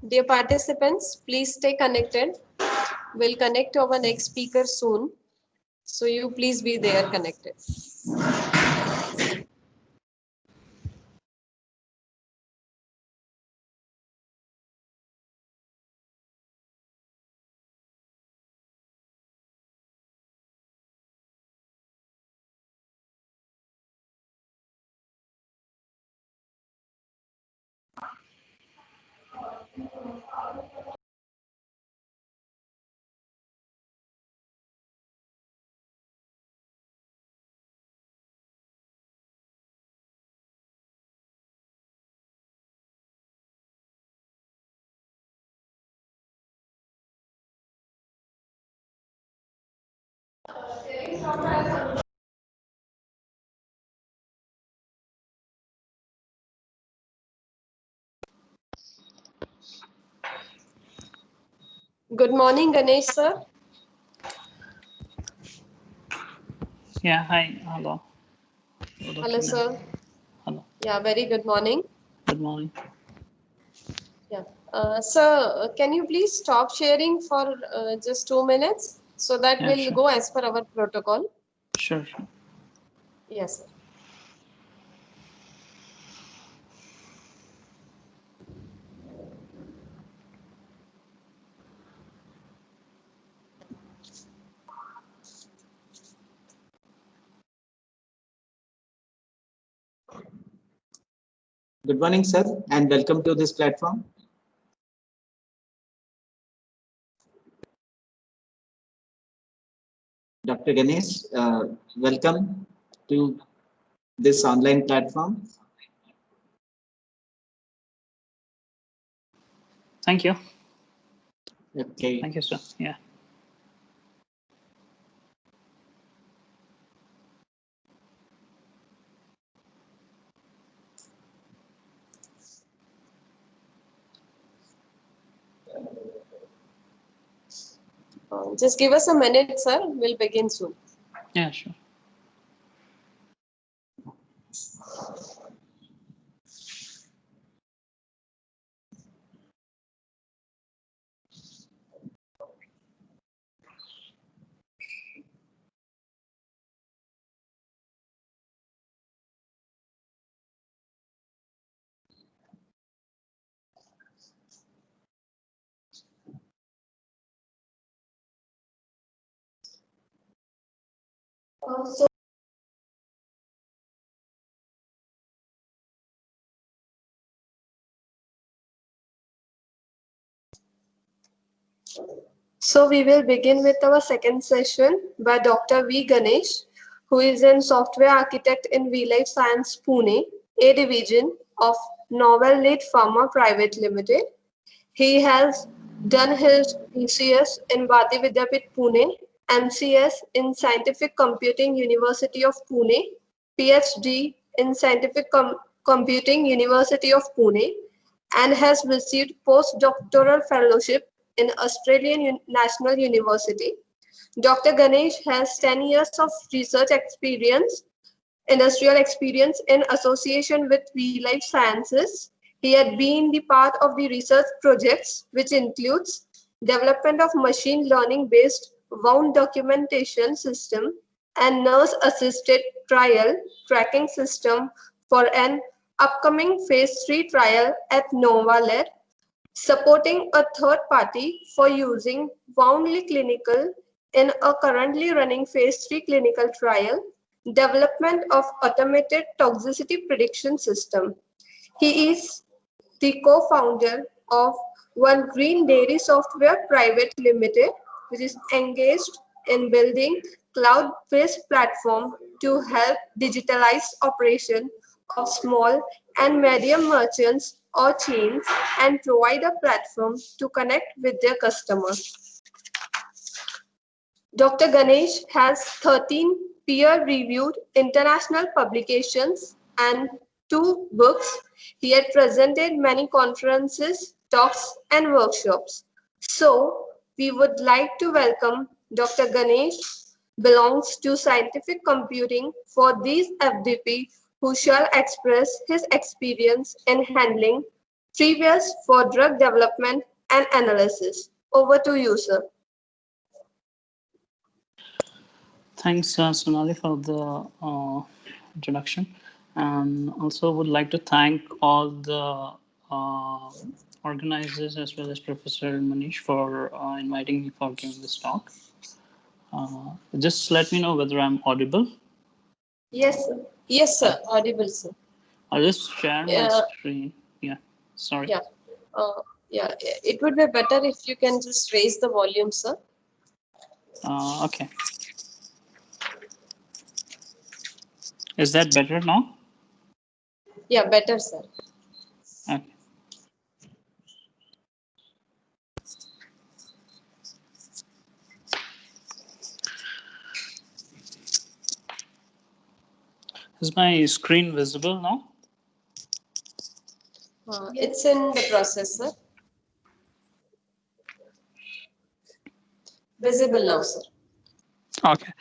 Dear participants, please stay connected. We'll connect to our next speaker soon. So you please be there connected. Good morning, Ganesh sir. Yeah, hi. Hello. Hello, sir. Hello. Yeah, very good morning. Good morning. Yeah. Sir, can you please stop sharing for just 2 minutes so that Yeah, we'll sure. go as per our protocol? Sure, sure. Yes, sir. Good morning, sir, and welcome to this platform. Dr. Ganesh, welcome to this online platform. Thank you. Okay. Thank you, sir. Yeah. Just give us a minute, sir. We'll begin soon. Yeah, sure. So we will begin with our second session by Dr. V. Ganesh, who is a software architect in V Life Science Pune, a division of Novel Lead Pharma Private Limited. He has done his BCS in Bharati Vidyapit Pune, MCS in Scientific Computing University of Pune, PhD in Scientific Computing University of Pune, and has received postdoctoral fellowship in Australian National University. Dr. Ganesh has 10 years of research experience, industrial experience in association with V Life Sciences. He had been the part of the research projects, which includes development of machine learning based wound documentation system and nurse assisted trial tracking system for an upcoming phase 3 trial at Novalab, supporting a third party for using Woundly Clinical in a currently running phase 3 clinical trial, development of automated toxicity prediction system. He is the co-founder of One Green Dairy Software Private Limited, which is engaged in building cloud-based platform to help digitalize operation of small and medium merchants or chains and provide a platform to connect with their customers. Dr. Ganesh has 13 peer-reviewed international publications and 2 books. He had presented many conferences, talks, and workshops. So, we would like to welcome Dr. Ganesh, belongs to scientific computing for these FDP, who shall express his experience in handling previous for drug development and analysis. Over to you, sir. Thanks, Sonali, for the introduction. And also would like to thank all the organizers as well as Professor Manish for inviting me for giving this talk. Just let me know whether I'm audible. Yes, sir. Yes, sir. Audible, sir. I'll just share my Uh, screen. Yeah, sorry. yeah. Uh, yeah. It would be better if you can just raise the volume, sir. Okay. Is that better now? Yeah, better, sir. Okay. Is my screen visible now? It's in the process, sir. Visible now, sir. Okay.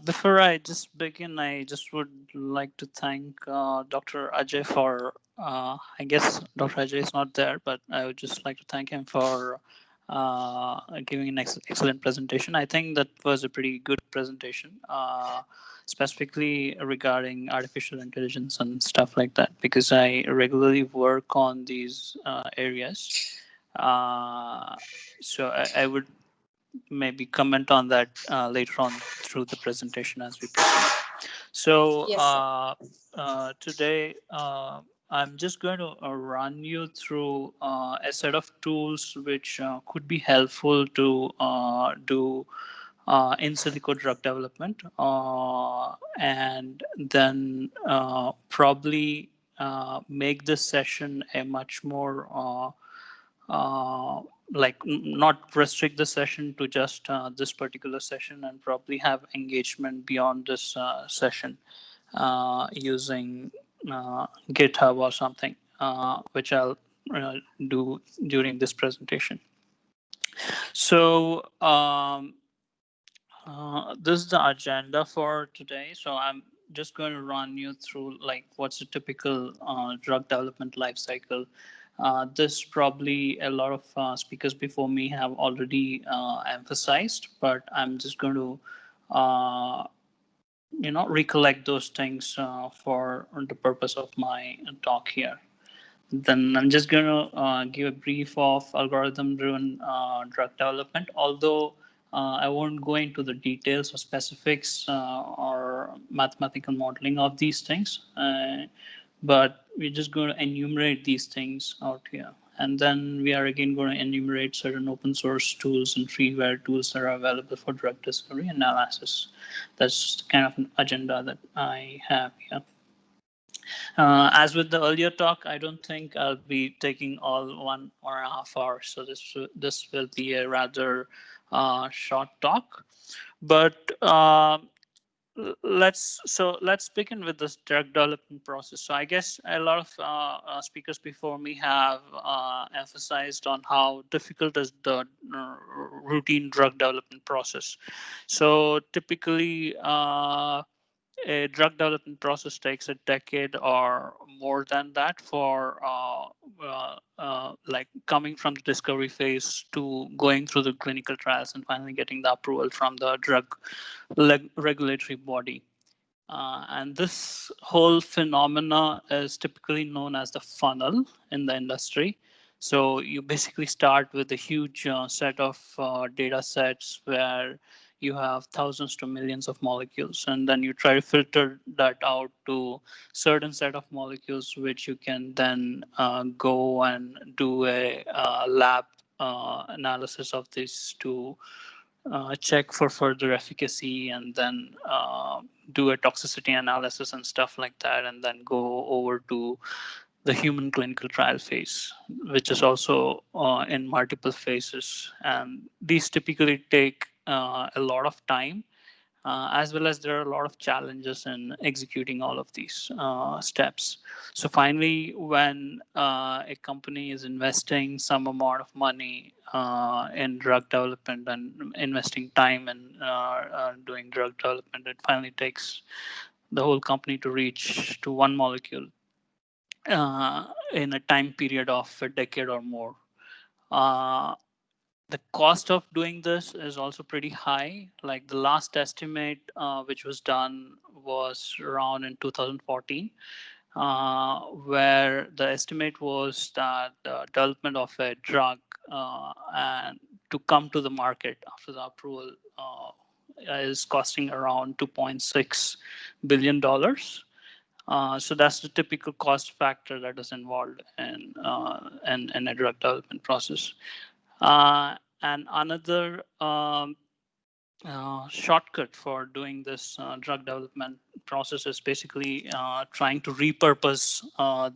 Before I just begin, I just would like to thank Dr. Ajay for. I guess Dr. Ajay is not there, but I would just like to thank him for giving an excellent presentation. I think that was a pretty good presentation, specifically regarding artificial intelligence and stuff like that, because I regularly work on these areas. So I would maybe comment on that later on through the presentation as we proceed. So Yes, sir. today I'm just going to run you through a set of tools which could be helpful to do in silico drug development, and then probably make this session a much more like not restrict the session to just this particular session, and probably have engagement beyond this session using GitHub or something, which I'll do during this presentation. So this is the agenda for today. So I'm just going to run you through like what's a typical drug development life cycle. This probably a lot of speakers before me have already emphasized, but I'm just going to recollect those things for the purpose of my talk here. Then I'm just going to give a brief of algorithm-driven drug development, although I won't go into the details or specifics or mathematical modeling of these things, but we're just going to enumerate these things out here. And then we are again going to enumerate certain open source tools and freeware tools that are available for drug discovery and analysis. That's kind of an agenda that I have here. As with the earlier talk, I don't think I'll be taking all 1.5 hours, so this will be a rather short talk. But let's begin with this drug development process. So I guess a lot of speakers before me have emphasized on how difficult is the routine drug development process. So typically, a drug development process takes a decade or more than that for like coming from the discovery phase to going through the clinical trials and finally getting the approval from the drug regulatory body. And this whole phenomena is typically known as the funnel in the industry. So you basically start with a huge set of data sets where you have thousands to millions of molecules, and then you try to filter that out to certain set of molecules which you can then go and do a lab analysis of this to check for further efficacy, and then do a toxicity analysis and stuff like that, and then go over to the human clinical trial phase, which is also in multiple phases. And these typically take a lot of time, as well as there are a lot of challenges in executing all of these steps. So finally, when a company is investing some amount of money in drug development and investing time in doing drug development, it finally takes the whole company to reach to one molecule. in a time period of a decade or more. Uh, the cost of doing this is also pretty high. Like the last estimate, which was done, was around in 2014, where the estimate was that the development of a drug and to come to the market after the approval is costing around $2.6 billion. So that's the typical cost factor that is involved in a drug development process. And another shortcut for doing this drug development process is basically trying to repurpose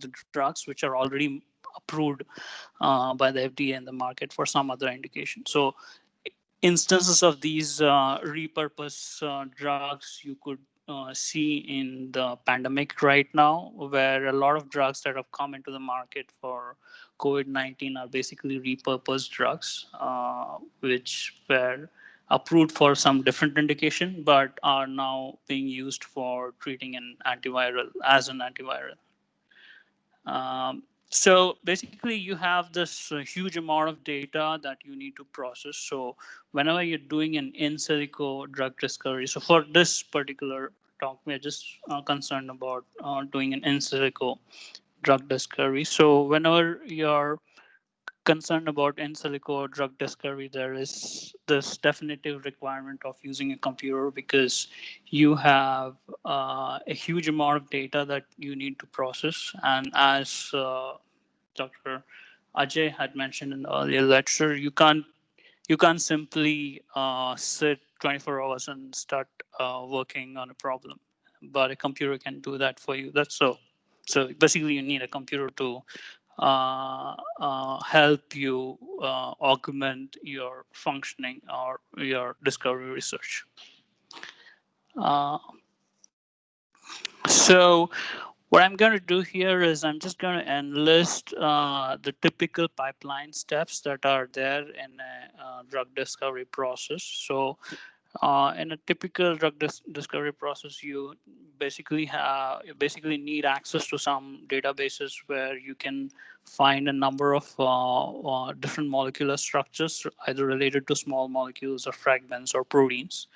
the drugs which are already approved by the FDA in the market for some other indication. So instances of these repurpose drugs you could see in the pandemic right now, where a lot of drugs that have come into the market for COVID-19 are basically repurposed drugs, which were approved for some different indication, but are now being used for treating an antiviral as an antiviral. So basically, you have this huge amount of data that you need to process. So whenever you're doing an in silico drug discovery, so for this particular talk, we're just concerned about doing an in silico drug discovery. So whenever you're concerned about in silico drug discovery, there is this definitive requirement of using a computer because you have a huge amount of data that you need to process. And as Dr. Ajay had mentioned in the earlier lecture, you can't simply sit 24 hours and start working on a problem, but a computer can do that for you. That's so. So basically, you need a computer to help you augment your functioning or your discovery research. Uh, so what I'm going to do here is I'm just going to enlist the typical pipeline steps that are there in a drug discovery process. So in a typical drug discovery process, you basically need access to some databases where you can find a number of different molecular structures, either related to small molecules or fragments or proteins.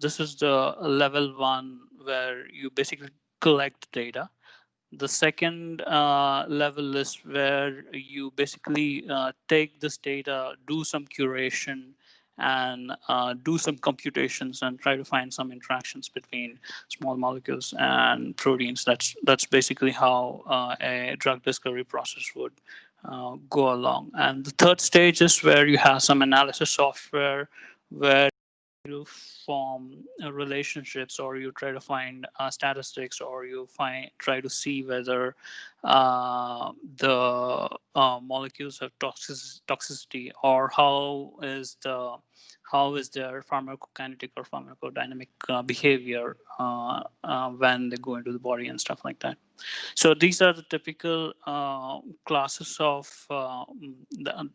This is the level one where you basically collect data. The second level is where you basically take this data, do some curation, and do some computations and try to find some interactions between small molecules and proteins. That's basically how a drug discovery process would go along. And the third stage is where you have some analysis software where you form relationships, or you try to find statistics, or you try to see whether the molecules have toxicity, or how is their pharmacokinetic or pharmacodynamic behavior when they go into the body and stuff like that. So these are the typical classes of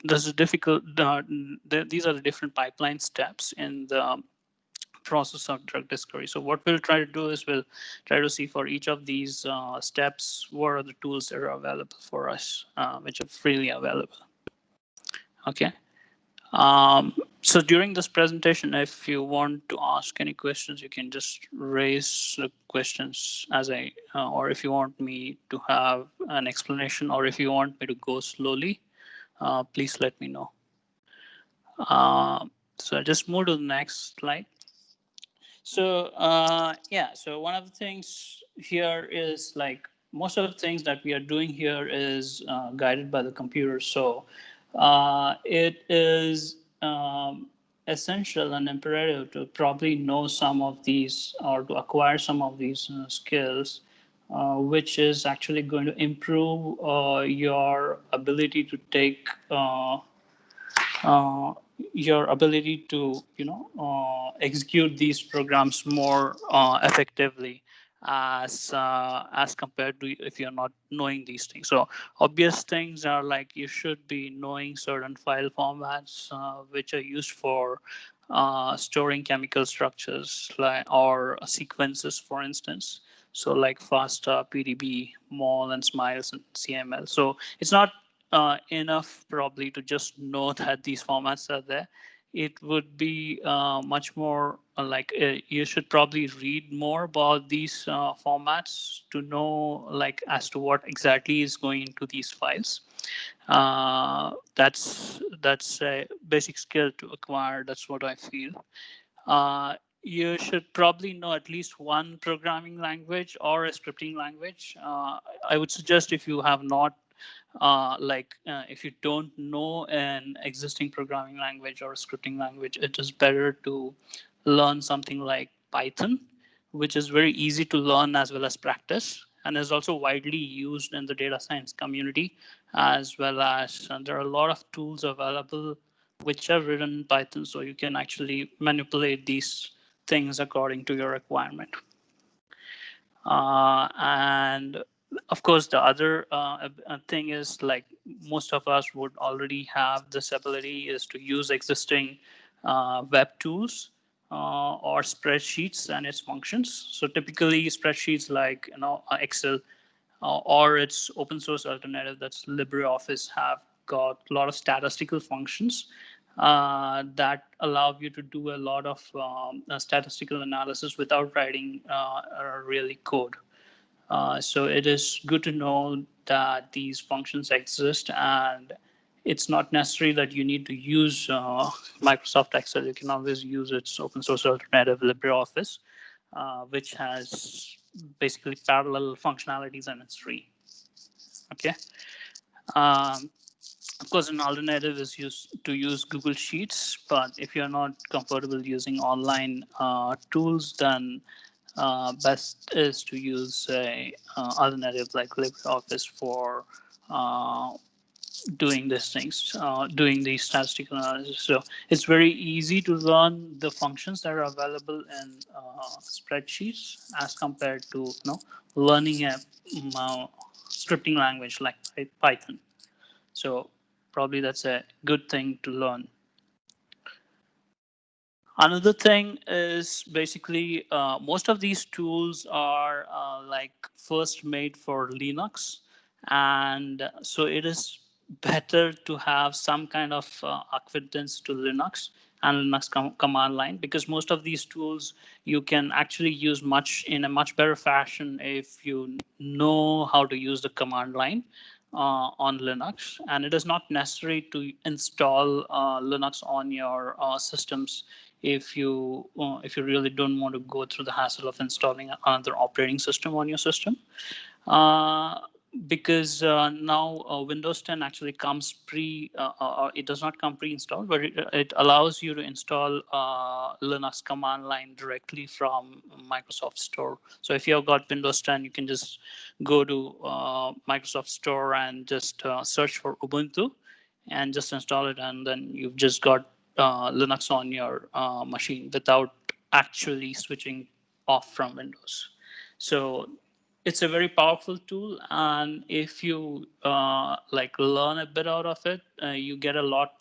this is difficult. These are the different pipeline steps in the process of drug discovery. So what we'll try to do is we'll try to see for each of these steps what are the tools that are available for us, which are freely available. Okay. So during this presentation, if you want to ask any questions, you can just raise the questions or if you want me to have an explanation, or if you want me to go slowly, please let me know. So I'll just move to the next slide. So so one of the things here is like most of the things that we are doing here is guided by the computer. So it is essential and imperative to probably know some of these, or to acquire some of these skills, which is actually going to improve your ability to take uh, your ability to execute these programs more effectively as compared to if you're not knowing these things. So obvious things are like you should be knowing certain file formats which are used for storing chemical structures, or sequences, for instance. So like FASTA, PDB, MOL, and SMILES, and CML. So it's not enough probably to just know that these formats are there. It would be much more you should probably read more about these formats to know like as to what exactly is going into these files. That's a basic skill to acquire. That's what I feel. You should probably know at least one programming language or a scripting language. I would suggest if you have not, if you don't know an existing programming language or a scripting language, it is better to learn something like Python, which is very easy to learn as well as practice, and is also widely used in the data science community, as well as there are a lot of tools available which are written in Python, so you can actually manipulate these things according to your requirement. And of course, the other thing is like most of us would already have this ability is to use existing web tools or spreadsheets and its functions. So typically spreadsheets like Excel or its open source alternative that's LibreOffice have got a lot of statistical functions that allow you to do a lot of statistical analysis without writing really code. So it is good to know that these functions exist, and it's not necessary that you need to use Microsoft Excel. You can always use its open source alternative LibreOffice, which has basically parallel functionalities and it's free. Okay. Um, of course, an alternative is to use Google Sheets, but if you're not comfortable using online tools, then best is to use a alternative like LibreOffice for uh, doing these things, doing the statistical analysis. So it's very easy to learn the functions that are available in spreadsheets as compared to learning a scripting language like Python. So probably that's a good thing to learn. Another thing is basically most of these tools are like first made for Linux, and so it is better to have some kind of acquaintance to Linux and Linux command line, because most of these tools you can actually use in a much better fashion if you know how to use the command line on Linux, and it is not necessary to install Linux on your systems if you really don't want to go through the hassle of installing another operating system on your system. Uh, because now Windows 10 actually comes it does not come pre-installed, but it allows you to install Linux command line directly from Microsoft Store. So if you've got Windows 10, you can just go to Microsoft Store and just search for Ubuntu and just install it, and then you've just got Linux on your machine without actually switching off from Windows. So it's a very powerful tool, and if you learn a bit out of it, you get a lot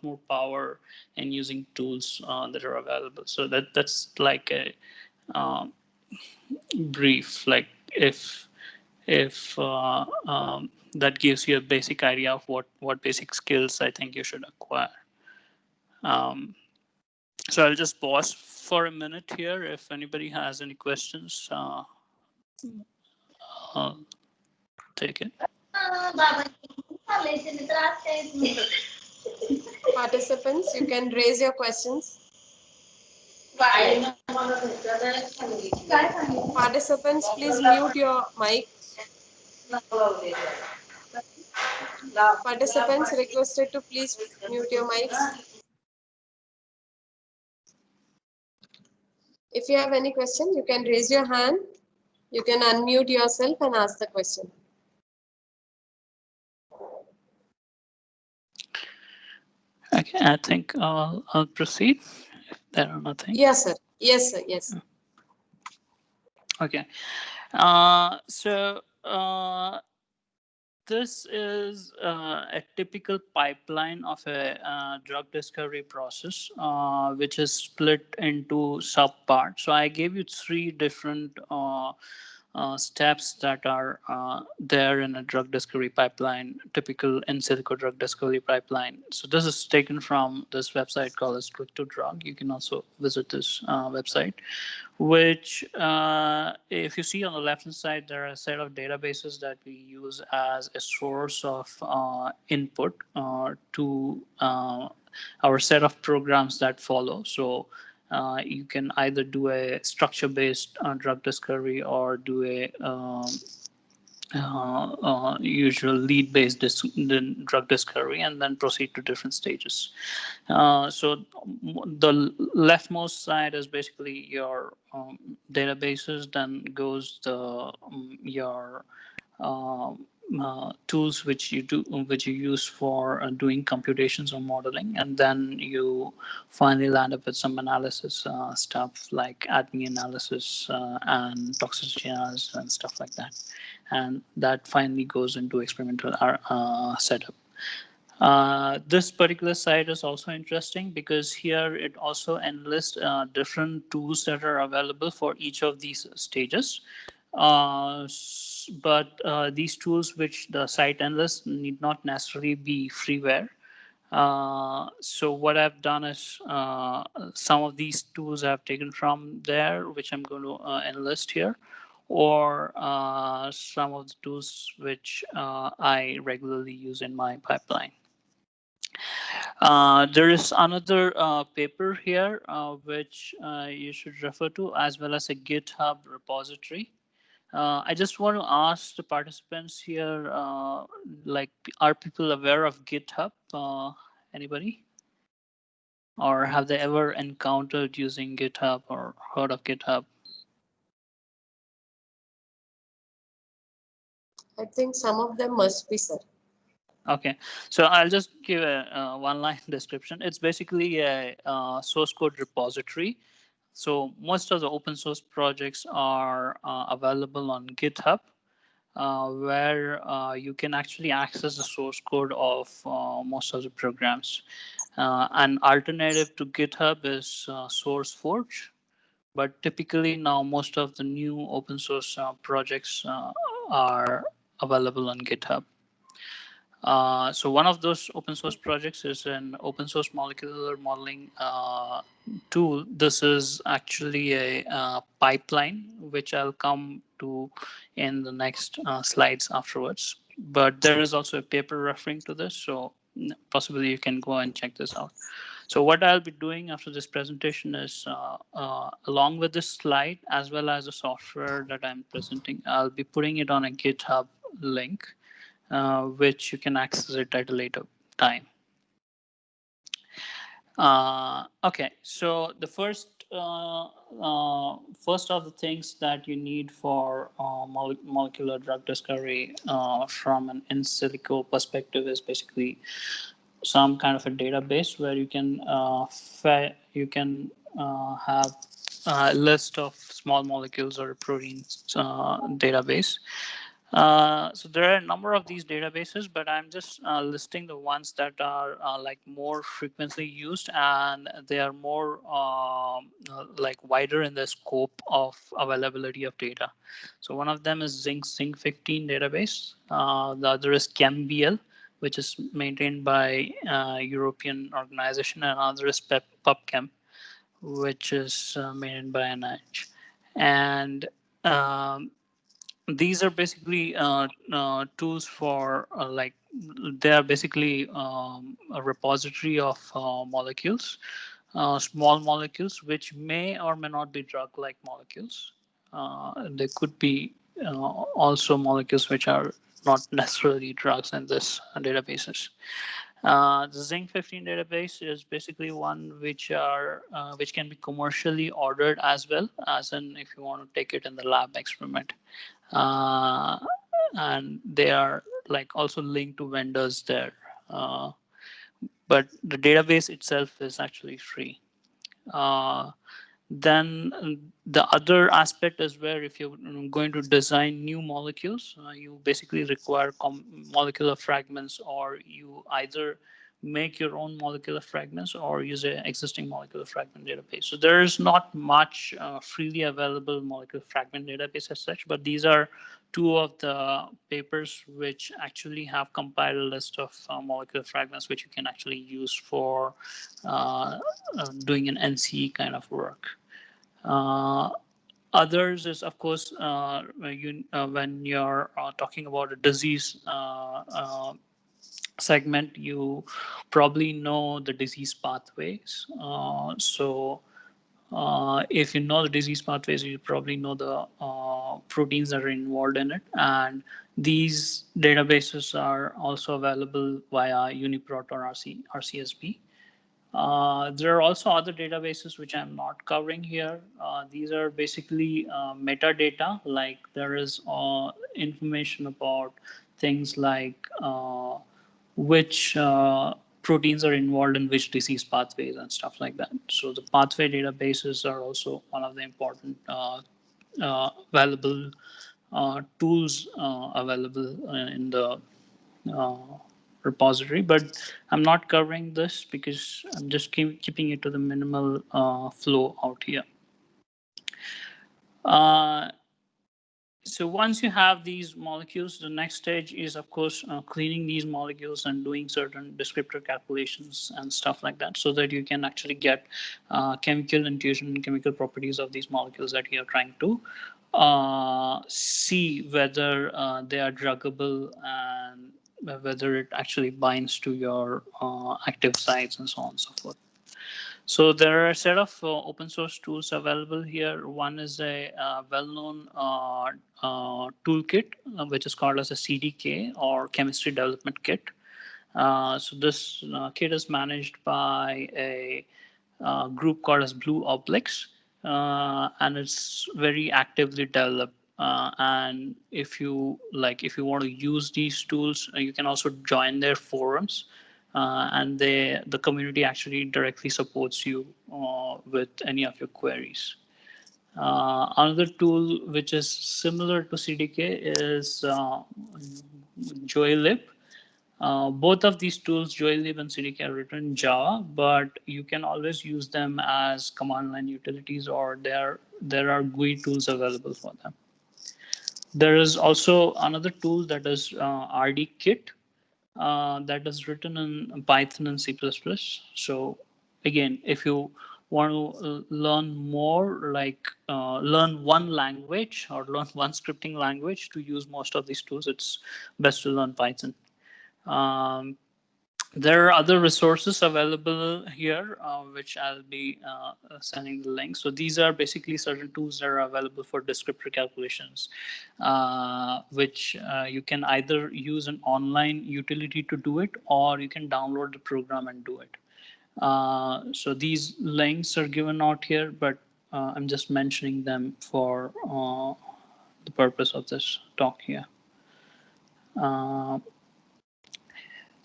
more power in using tools that are available. So that's like a uh, brief, like if that gives you a basic idea of what basic skills I think you should acquire. um, so I'll just pause for a minute here. If anybody has any questions, I'll take it. Participants, you can raise your questions. Participants, please mute your mic. Participants requested to please mute your mics. If you have any question, you can raise your hand. You can unmute yourself and ask the question. Okay, I think I'll proceed if there are nothing. Yes, sir. Yes, sir. Yes. Okay. So This is a typical pipeline of a drug discovery process, which is split into subparts. So I gave you three different steps that are there in a drug discovery pipeline, typical in silico drug discovery pipeline. So this is taken from this website called as Quick to Drug. You can also visit this website, which if you see on the left hand side, there are a set of databases that we use as a source of input to our set of programs that follow. So you can either do a structure based drug discovery or do a usual lead based drug discovery and then proceed to different stages. So the leftmost side is basically your databases, then goes the your tools which you use for doing computations or modeling, and then you finally land up with some analysis stuff like ADME analysis and toxicity analysis and stuff like that, and that finally goes into experimental setup. This particular site is also interesting because here it also enlists different tools that are available for each of these stages. But these tools which the site enlists need not necessarily be freeware. So what I've done is some of these tools I've taken from there, which I'm going to enlist here, or some of the tools which I regularly use in my pipeline. There is another paper here which you should refer to, as well as a GitHub repository. I just want to ask the participants here, like, are people aware of GitHub? Anybody? Or have they ever encountered using GitHub or heard of GitHub? I think some of them must be, sir. Okay, so I'll just give a one-line description. It's basically a source code repository. So most of the open source projects are available on GitHub, where you can actually access the source code of most of the programs. An alternative to GitHub is SourceForge, but typically now most of the new open source projects are available on GitHub. So one of those open source projects is an open source molecular modeling tool. This is actually a pipeline, which I'll come to in the next slides afterwards. But there is also a paper referring to this, so possibly you can go and check this out. So what I'll be doing after this presentation is, along with this slide, as well as the software that I'm presenting, I'll be putting it on a GitHub link, which you can access it at a later time. Okay, so the first of the things that you need for molecular drug discovery from an in silico perspective is basically some kind of a database where you can have a list of small molecules or proteins database. So there are a number of these databases, but I'm just listing the ones that are like more frequently used, and they are more like wider in the scope of availability of data. So one of them is Zinc 15 database. The other is ChemBL, which is maintained by European organization, and another is PubChem, which is maintained by NIH. And these are basically tools for like, they are basically a repository of molecules, small molecules, which may or may not be drug-like molecules. They could be also molecules which are not necessarily drugs in this databases. The Zinc 15 database is basically one which can be commercially ordered as well, as in if you want to take it in the lab experiment. And they are like also linked to vendors there. But the database itself is actually free. Then the other aspect is where if you're going to design new molecules, you basically require molecular fragments, or you either make your own molecular fragments or use an existing molecular fragment database. So there is not much freely available molecular fragment database as such, but these are two of the papers which actually have compiled a list of molecular fragments which you can actually use for doing an NCE kind of work. Uh, Others is, of course, when you're talking about a disease segment, you probably know the disease pathways. If you know the disease pathways, you probably know the proteins that are involved in it. And these databases are also available via UniProt or RCSB. There are also other databases which I'm not covering here. These are basically metadata, like there is information about things like which proteins are involved in which disease pathways and stuff like that. So the pathway databases are also one of the important valuable tools available in the uh, repository, but I'm not covering this because I'm just keeping it to the minimal flow out here. Uh, so once you have these molecules, the next stage is, of course, cleaning these molecules and doing certain descriptor calculations and stuff like that, so that you can actually get chemical intuition and chemical properties of these molecules that you're trying to see whether they are druggable and whether it actually binds to your active sites and so on and so forth. So there are a set of open source tools available here. One is a well-known toolkit, which is called as a CDK, or Chemistry Development Kit. So this kit is managed by a group called as Blue Oblix, and it's very actively developed. And if you want to use these tools, you can also join their forums, and the community actually directly supports you with any of your queries. Another tool which is similar to CDK is JoyLib. Both of these tools, JoyLib and CDK, are written in Java, but you can always use them as command line utilities, or there are GUI tools available for them. There is also another tool that is RDKit, that is written in Python and C++. So again, if you want to learn more, like learn one language or learn one scripting language to use most of these tools, it's best to learn Python. There are other resources available here, which I'll be sending the link. So these are basically certain tools that are available for descriptor calculations, which you can either use an online utility to do it, or you can download the program and do it. So these links are given out here, but I'm just mentioning them for the purpose of this talk here.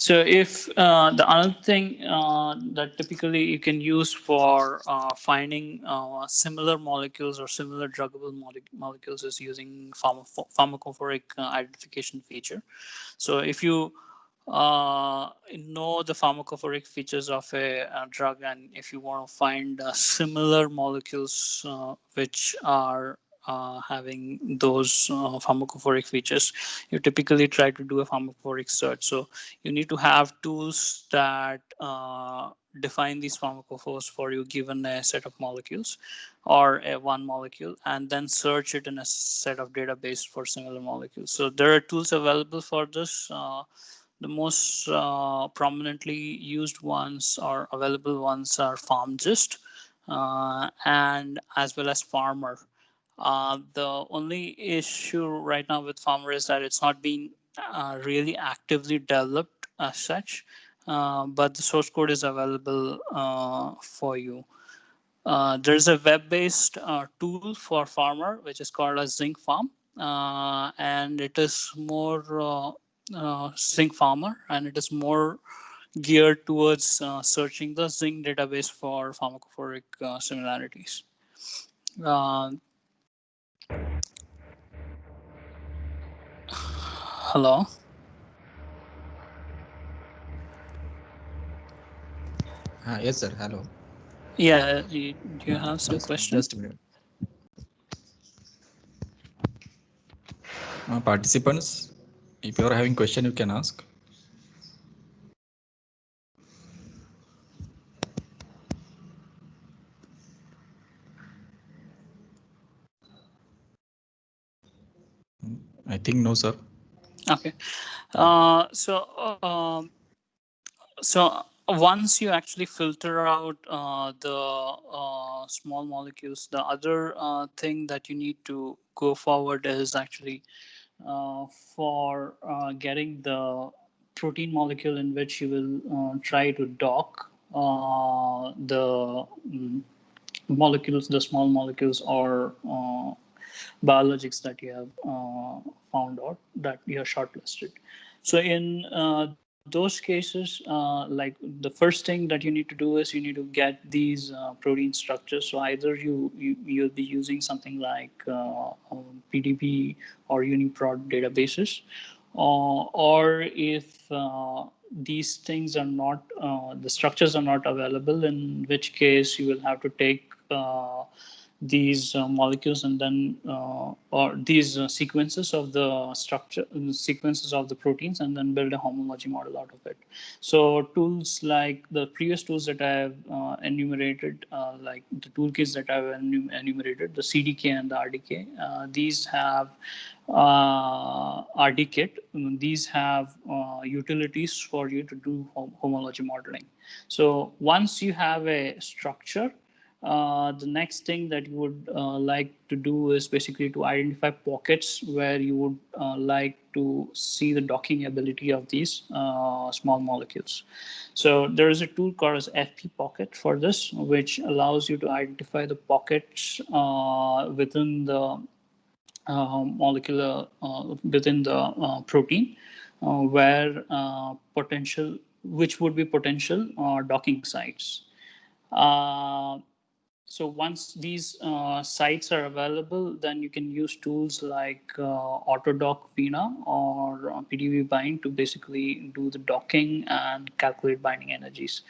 So if the other thing that typically you can use for finding similar molecules or similar druggable molecules is using pharmacophoric identification feature. So if you know the pharmacophoric features of a drug, and if you want to find similar molecules which are having those pharmacophoric features, you typically try to do a pharmacophoric search. So you need to have tools that define these pharmacophores for you given a set of molecules or one molecule, and then search it in a set of database for similar molecules. So there are tools available for this. The most prominently used ones or available ones are PharmGist and as well as Farmer. The only issue right now with Farmer is that it's not being really actively developed as such, but the source code is available for you. There's a web-based tool for Farmer, which is called as Zinc Farm, and it is more Zinc Farmer, and it is more geared towards searching the Zinc database for pharmacophoric similarities. Uh, Hello. Yes, sir. Hello. Yeah, do you have some question? Just a minute. Participants, if you are having question, you can ask. I think no, sir. Okay. So once you actually filter out the small molecules, the other thing that you need to go forward is actually for getting the protein molecule in which you will try to dock the molecules, the small molecules or biologics that you have found out that you are shortlisted. So in those cases, like the first thing that you need to do is you need to get these protein structures. So either you'll be using something like PDB or UniProt databases, or if these things are not, the structures are not available, in which case you will have to take these molecules and then or these sequences of the structure, sequences of the proteins, and then build a homology model out of it. So tools like the previous tools that I have enumerated, like the toolkits that I have enumerated, the CDK and the RDK, these have RDKit. These have utilities for you to do homology modeling. So once you have a structure, the next thing that you would like to do is basically to identify pockets where you would like to see the docking ability of these small molecules. So there is a tool called as FP Pocket for this, which allows you to identify the pockets within the molecular within the protein where potential, which would be potential docking sites. Uh, so once these sites are available, then you can use tools like Autodock Vina or PDB Bind to basically do the docking and calculate binding energies.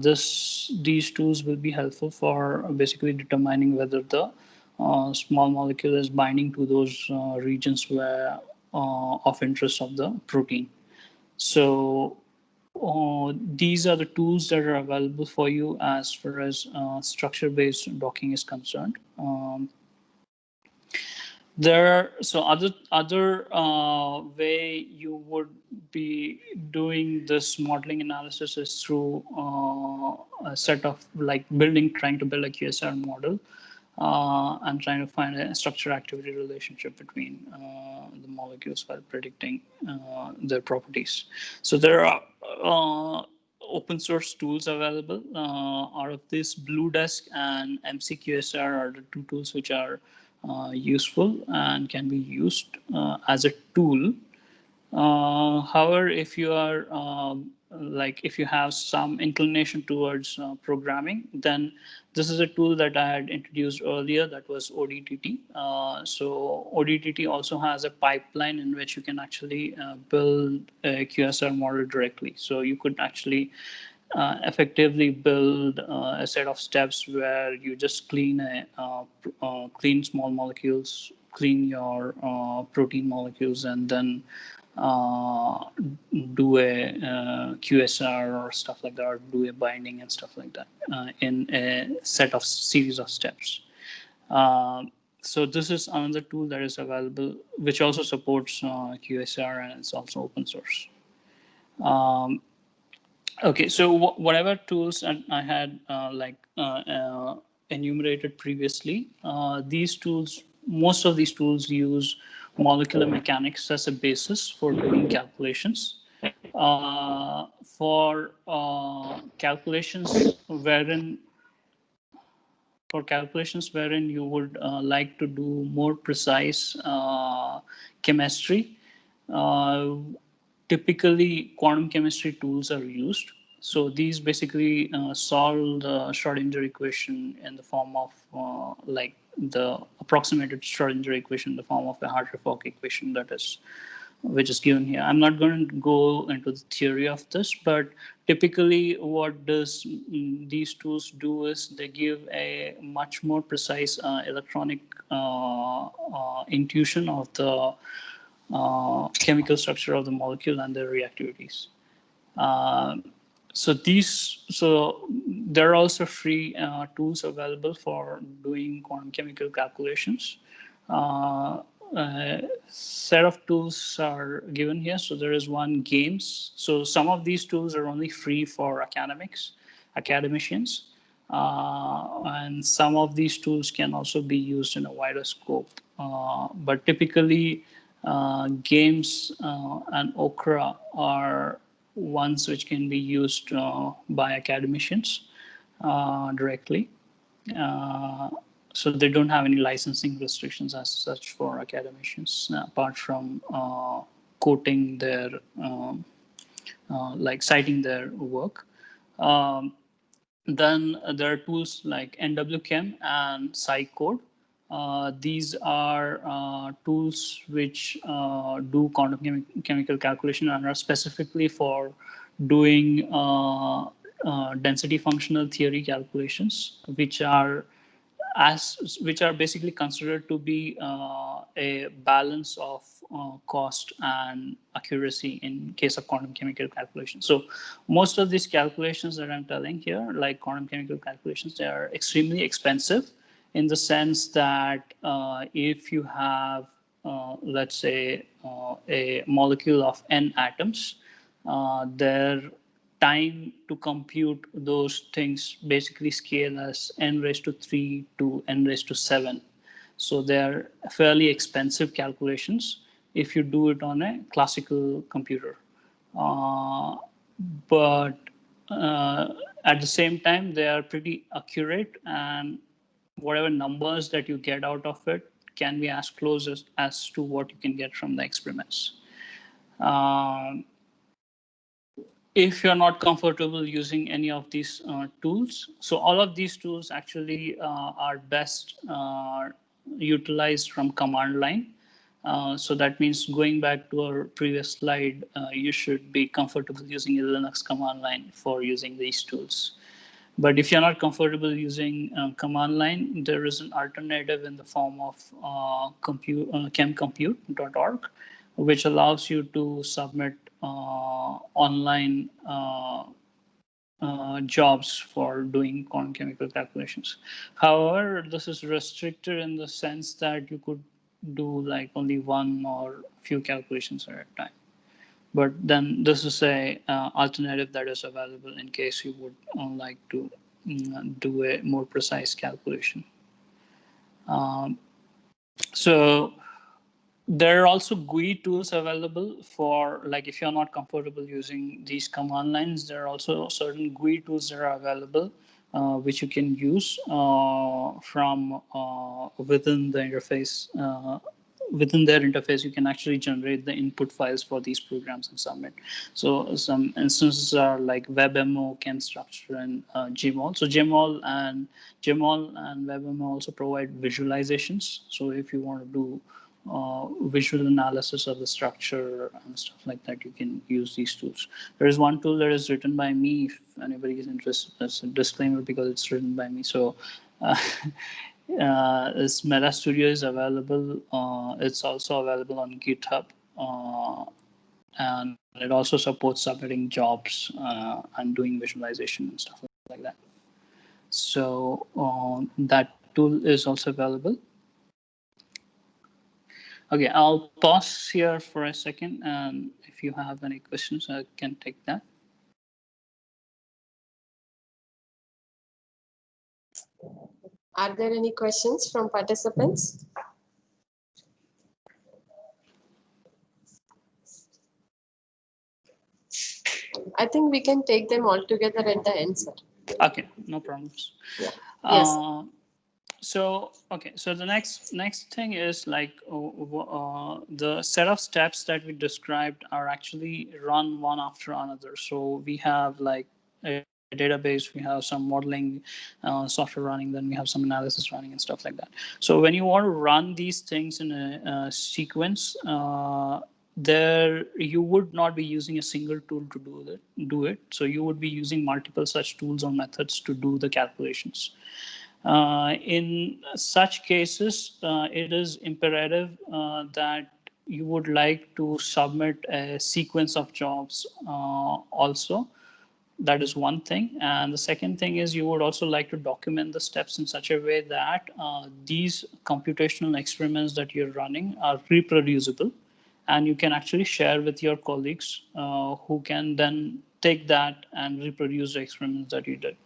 These tools will be helpful for basically determining whether the small molecule is binding to those regions where of interest of the protein. So these are the tools that are available for you as far as structure-based docking is concerned. There are so other way you would be doing this modeling analysis is through a set of like trying to build a QSR model and trying to find a structure activity relationship between the molecules while predicting their properties. So there are open source tools available. Out of this, Bluedesk and MCQSR are the two tools which are useful and can be used as a tool. However, if you are like if you have some inclination towards programming, then this is a tool that I had introduced earlier, that was ODTT. So ODTT also has a pipeline in which you can actually build a QSR model directly. So you could actually effectively build a set of steps where you just clean small molecules, clean your protein molecules, and then uh, do a QSR or stuff like that, or do a binding and stuff like that in a set of series of steps. So this is another tool that is available, which also supports QSR, and it's also open source. Okay, so whatever tools I had enumerated previously, these tools, most of these tools use molecular mechanics as a basis for doing calculations. For calculations wherein you would like to do more precise chemistry, uh, typically quantum chemistry tools are used. So these basically solve the Schrodinger equation in the form of like the approximated Schrodinger equation in the form of a Hartree-Fock equation that is which is given here. I'm not going to go into the theory of this, but typically what does these tools do is they give a much more precise electronic intuition of the chemical structure of the molecule and their reactivities. Uh, so there are also free tools available for doing quantum chemical calculations. Set of tools are given here. So there is one games. So some of these tools are only free for academicians. And some of these tools can also be used in a wider scope. But typically, games and Okra are ones which can be used by academicians directly. So they don't have any licensing restrictions as such for academicians, apart from quoting their, like citing their work. Then there are tools like NWChem and SciCode. These are tools which do quantum chemical calculation and are specifically for doing density functional theory calculations, which are basically considered to be a balance of cost and accuracy in case of quantum chemical calculations. So most of these calculations that I'm telling here, like quantum chemical calculations, they are extremely expensive in the sense that if you have, let's say, a molecule of n atoms, their time to compute those things basically scale as n raised to 3 to n raised to 7. So they're fairly expensive calculations if you do it on a classical computer. But at the same time, they are pretty accurate, and whatever numbers that you get out of it can be as close as to what you can get from the experiments. If you're not comfortable using any of these tools, so all of these tools actually are best utilized from command line. So that means going back to our previous slide, you should be comfortable using a Linux command line for using these tools. But if you're not comfortable using command line, there is an alternative in the form of chemcompute.org, which allows you to submit online jobs for doing quantum chemical calculations. However, this is restricted in the sense that you could do like only one or few calculations at a time. But then this is a alternative that is available in case you would like to do a more precise calculation. So there are also GUI tools available for, like, if you're not comfortable using these command lines, there are also certain GUI tools that are available which you can use from within the interface. Within their interface, you can actually generate the input files for these programs and submit. So some instances are like WebMO, ChemStructure, and Gmol. So Gmol and WebMO also provide visualizations. So if you want to do visual analysis of the structure and stuff like that, you can use these tools. There is one tool that is written by me. If anybody is interested, that's a disclaimer because it's written by me. So this Meta Studio is available. It's also available on GitHub. And it also supports submitting jobs and doing visualization and stuff like that. So that tool is also available. Okay, I'll pause here for a second, and if you have any questions, I can take that. Are there any questions from participants? I think we can take them all together at the end, sir. Okay, no problems. Yes. So the next thing is like the set of steps that we described are actually run one after another. So we have like a database, we have some modeling software running, then we have some analysis running and stuff like that. So when you want to run these things in a sequence, there you would not be using a single tool to do it. So you would be using multiple such tools or methods to do the calculations. In such cases, it is imperative that you would like to submit a sequence of jobs also. That is one thing. And the second thing is you would also like to document the steps in such a way that these computational experiments that you're running are reproducible, and you can actually share with your colleagues who can then take that and reproduce the experiments that you did.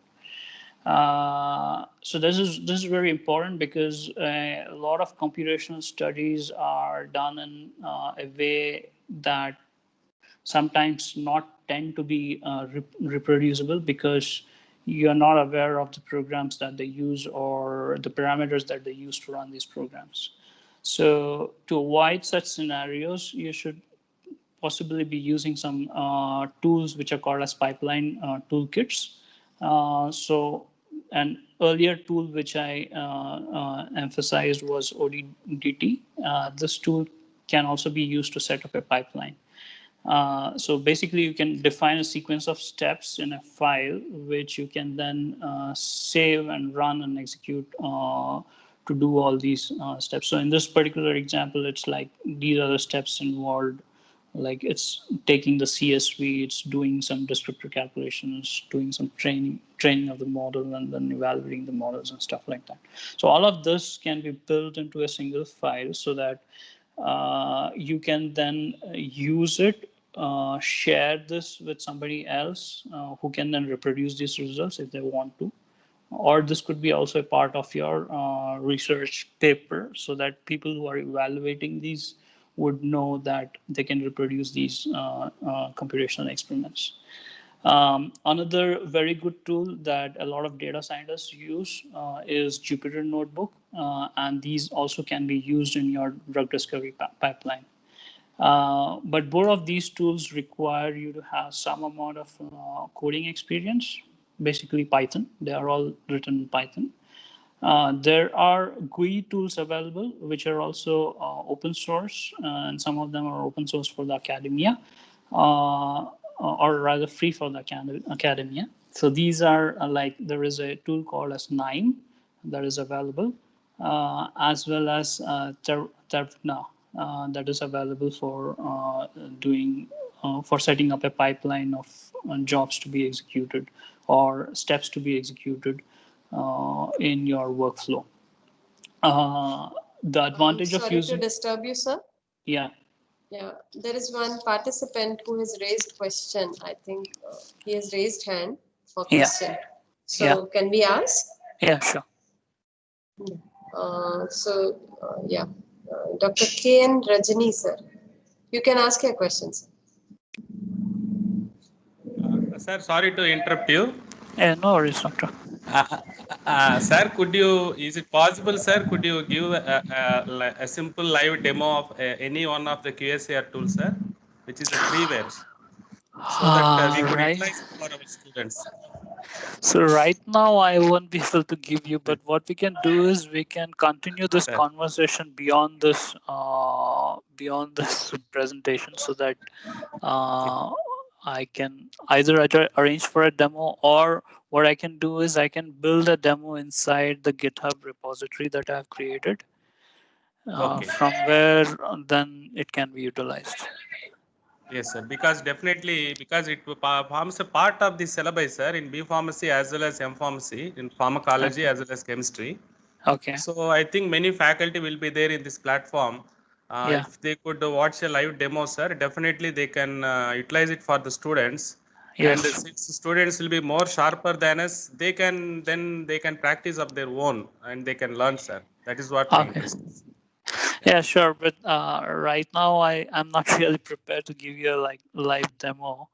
So this is very important because a lot of computational studies are done in a way that sometimes not tend to be reproducible because you're not aware of the programs that they use or the parameters that they use to run these programs. So to avoid such scenarios, you should possibly be using some tools which are called as pipeline toolkits. So an earlier tool which I emphasized was ODDT. This tool can also be used to set up a pipeline. So basically, you can define a sequence of steps in a file, which you can then save and run and execute to do all these steps. So in this particular example, it's like these are the steps involved. Like it's taking the CSV, it's doing some descriptor calculations, doing some training of the model, and then evaluating the models and stuff like that. So all of this can be built into a single file so that you can then use it, share this with somebody else who can then reproduce these results if they want to. Or this could be also a part of your research paper so that people who are evaluating these would know that they can reproduce these computational experiments. Another very good tool that a lot of data scientists use is Jupyter Notebook, and these also can be used in your drug discovery pipeline. But both of these tools require you to have some amount of coding experience, basically Python. They are all written in Python. There are GUI tools available, which are also open source, and some of them are open source for the academia, or rather free for the academia. So these are like, there is a tool called as Nime that is available, as well as Tervna that is available for for setting up a pipeline of jobs to be executed or steps to be executed in your workflow. The advantage of using... Sorry to disturb you, sir. Yeah. Yeah, there is one participant who has raised question. I think he has raised hand for question. So can we ask? Yeah, sure. Dr. K.N. Rajani, sir, you can ask your questions. Sir, sorry to interrupt you. Yeah, no worries, doctor. Sir, is it possible, sir, could you give a simple live demo of any one of the QSAR tools, sir, which is a freeware, so that we could utilize it for our students? So right now I won't be able to give you, but what we can do is we can continue this conversation beyond this presentation, so that I can either arrange for a demo, or what I can do is I can build a demo inside the GitHub repository that I've created, from where then it can be utilized. Yes, sir. Because definitely, because it forms a part of the syllabus, sir, in B pharmacy as well as M pharmacy, in pharmacology as well as chemistry. Okay. So I think many faculty will be there in this platform. If they could watch a live demo, sir, definitely they can utilize it for the students. Yes. And since students will be more sharper than us, they can practice of their own and they can learn, sir. That is what my interest is. Yeah, sure. But right now I'm not really prepared to give you a live demo.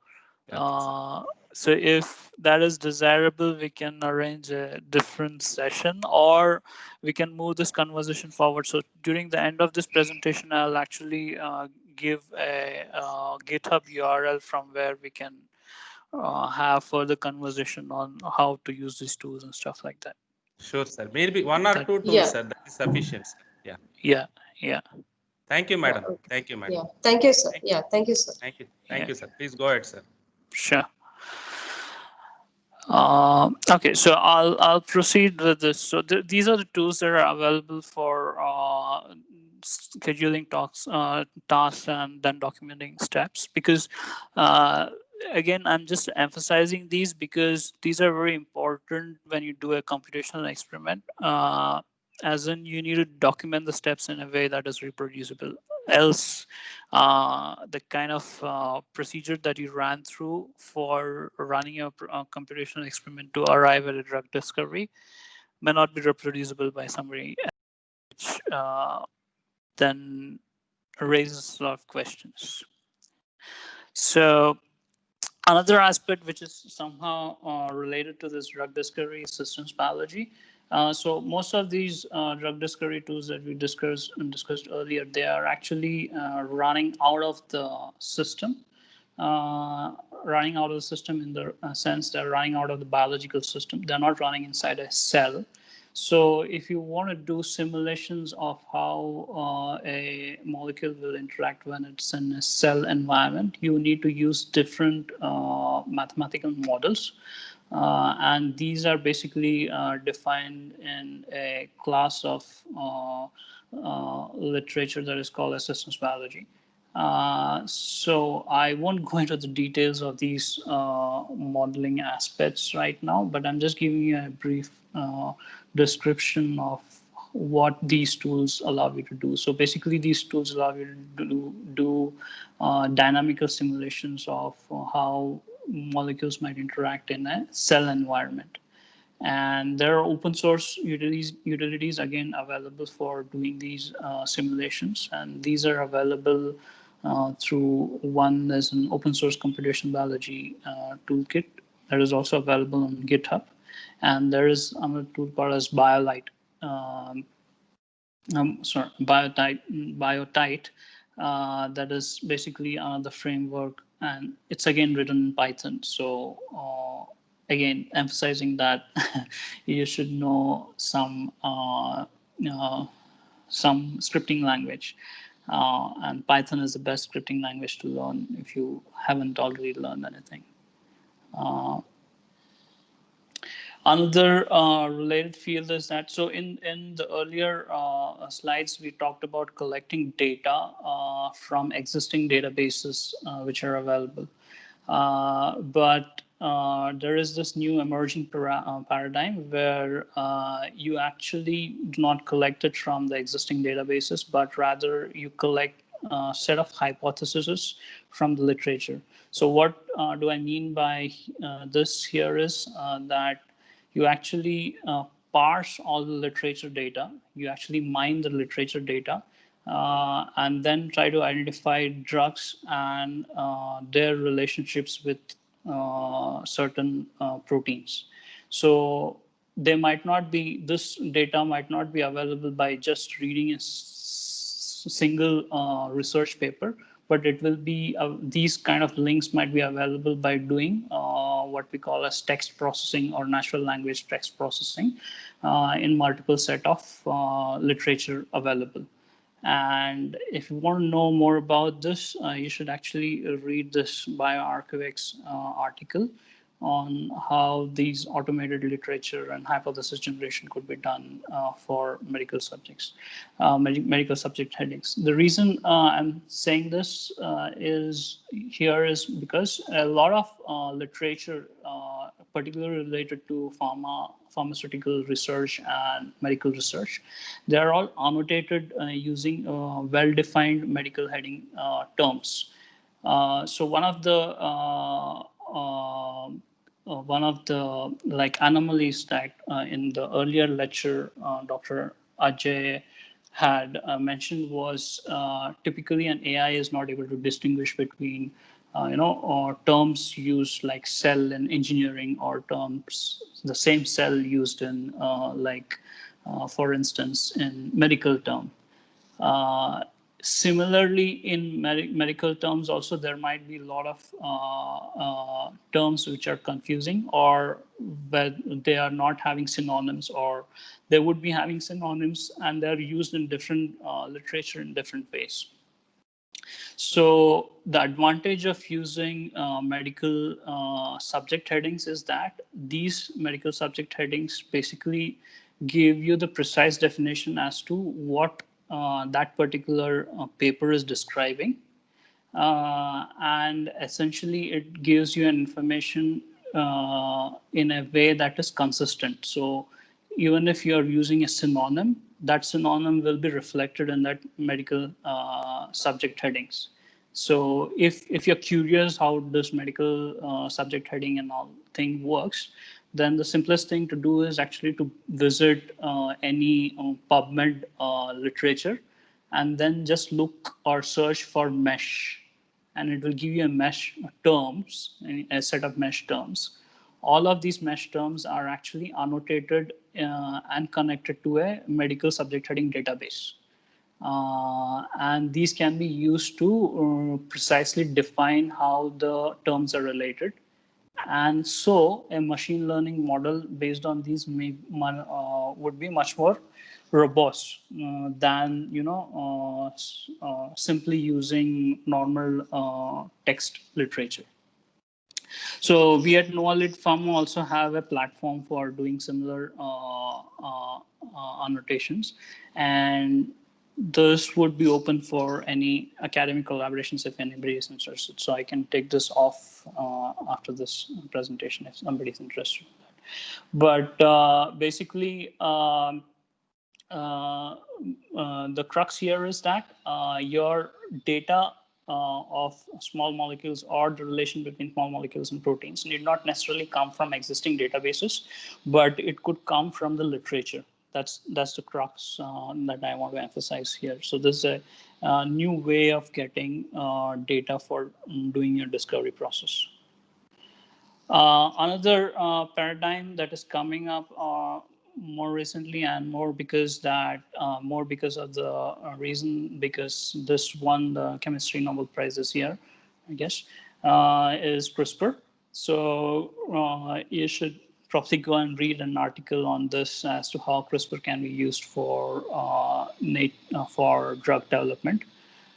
So if that is desirable, we can arrange a different session, or we can move this conversation forward. So during the end of this presentation, I'll actually give a GitHub URL from where we can have further conversation on how to use these tools and stuff like that. Sure, sir. Maybe one or That- two tools, Yeah. sir. That is sufficient, sir. Yeah. Yeah, yeah, Thank you, Yeah. madam. Okay. Thank you, madam. Yeah. Thank you, sir. Thank Yeah. Thank you, sir. Thank you. yeah. Thank you, sir. Please go ahead, sir. Sure. Okay, so I'll proceed with this. So these are the tools that are available for scheduling tasks and then documenting steps. Because again, I'm just emphasizing these because these are very important when you do a computational experiment. As in, you need to document the steps in a way that is reproducible. Else, the kind of procedure that you ran through for running a computational experiment to arrive at a drug discovery may not be reproducible by somebody, which then raises a lot of questions. So another aspect which is somehow related to this drug discovery is systems biology. So most of these drug discovery tools that we discussed earlier, they are actually running out of the system. Running out of the system in the sense they're running out of the biological system. They're not running inside a cell. So if you want to do simulations of how a molecule will interact when it's in a cell environment, you need to use different mathematical models. And these are basically defined in a class of literature that is called as systems biology. So I won't go into the details of these modeling aspects right now, but I'm just giving you a brief description of what these tools allow you to do. So basically, these tools allow you to do dynamical simulations of how molecules might interact in a cell environment. And there are open source utilities again available for doing these simulations, and these are available through one is an open source computational biology toolkit that is also available on GitHub, and there is another tool called as um, Biotite, that is basically the framework, and it's again written in Python. So again, emphasizing that you should know some scripting language, and Python is the best scripting language to learn if you haven't already learned anything. Another related field is that, so in the earlier slides, we talked about collecting data from existing databases which are available. But there is this new emerging paradigm where you actually do not collect it from the existing databases, but rather you collect a set of hypotheses from the literature. So what do I mean by this here is that you actually parse all the literature data, you actually mine the literature data, and then try to identify drugs and their relationships with certain proteins. So they might not be, this data might not be available by just reading a single research paper, but it will be, these kind of links might be available by doing what we call as text processing or natural language text processing in multiple set of literature available. And if you want to know more about this, you should actually read this bioarchivics article on how these automated literature and hypothesis generation could be done for medical subjects, medical subject headings. The reason I'm saying this is because a lot of literature, particularly related to pharmaceutical research and medical research, they are all annotated using well-defined medical heading terms. So one of the like anomalies that in the earlier lecture Dr. Ajay had mentioned was typically an AI is not able to distinguish between or terms used like cell in engineering or terms the same cell used in for instance in medical term. Similarly, in medical terms also, there might be a lot of terms which are confusing, or where they are not having synonyms, or they would be having synonyms and they're used in different literature in different ways. So the advantage of using medical subject headings is that these medical subject headings basically give you the precise definition as to what that particular paper is describing. And essentially it gives you information in a way that is consistent. So even if you're using a synonym, that synonym will be reflected in that medical subject headings. So if you're curious how this medical subject heading and all thing works, then the simplest thing to do is actually to visit any PubMed literature, and then just look or search for mesh, and it will give you a mesh terms, a set of mesh terms. All of these mesh terms are actually annotated and connected to a medical subject heading database. And these can be used to precisely define how the terms are related. And so a machine learning model based on these would be much more robust than simply using normal text literature. So we at Noalit Farm also have a platform for doing similar annotations, and this would be open for any academic collaborations if anybody is interested. So I can take this off after this presentation if somebody is interested. But basically, the crux here is that your data of small molecules or the relation between small molecules and proteins need not necessarily come from existing databases, but it could come from the literature. That's the crux that I want to emphasize here. So this is a new way of getting data for doing your discovery process. Another paradigm that is coming up more recently, and more because of the reason because this won the chemistry Nobel Prize this year, I guess, is CRISPR. So you should probably go and read an article on this as to how CRISPR can be used for drug development.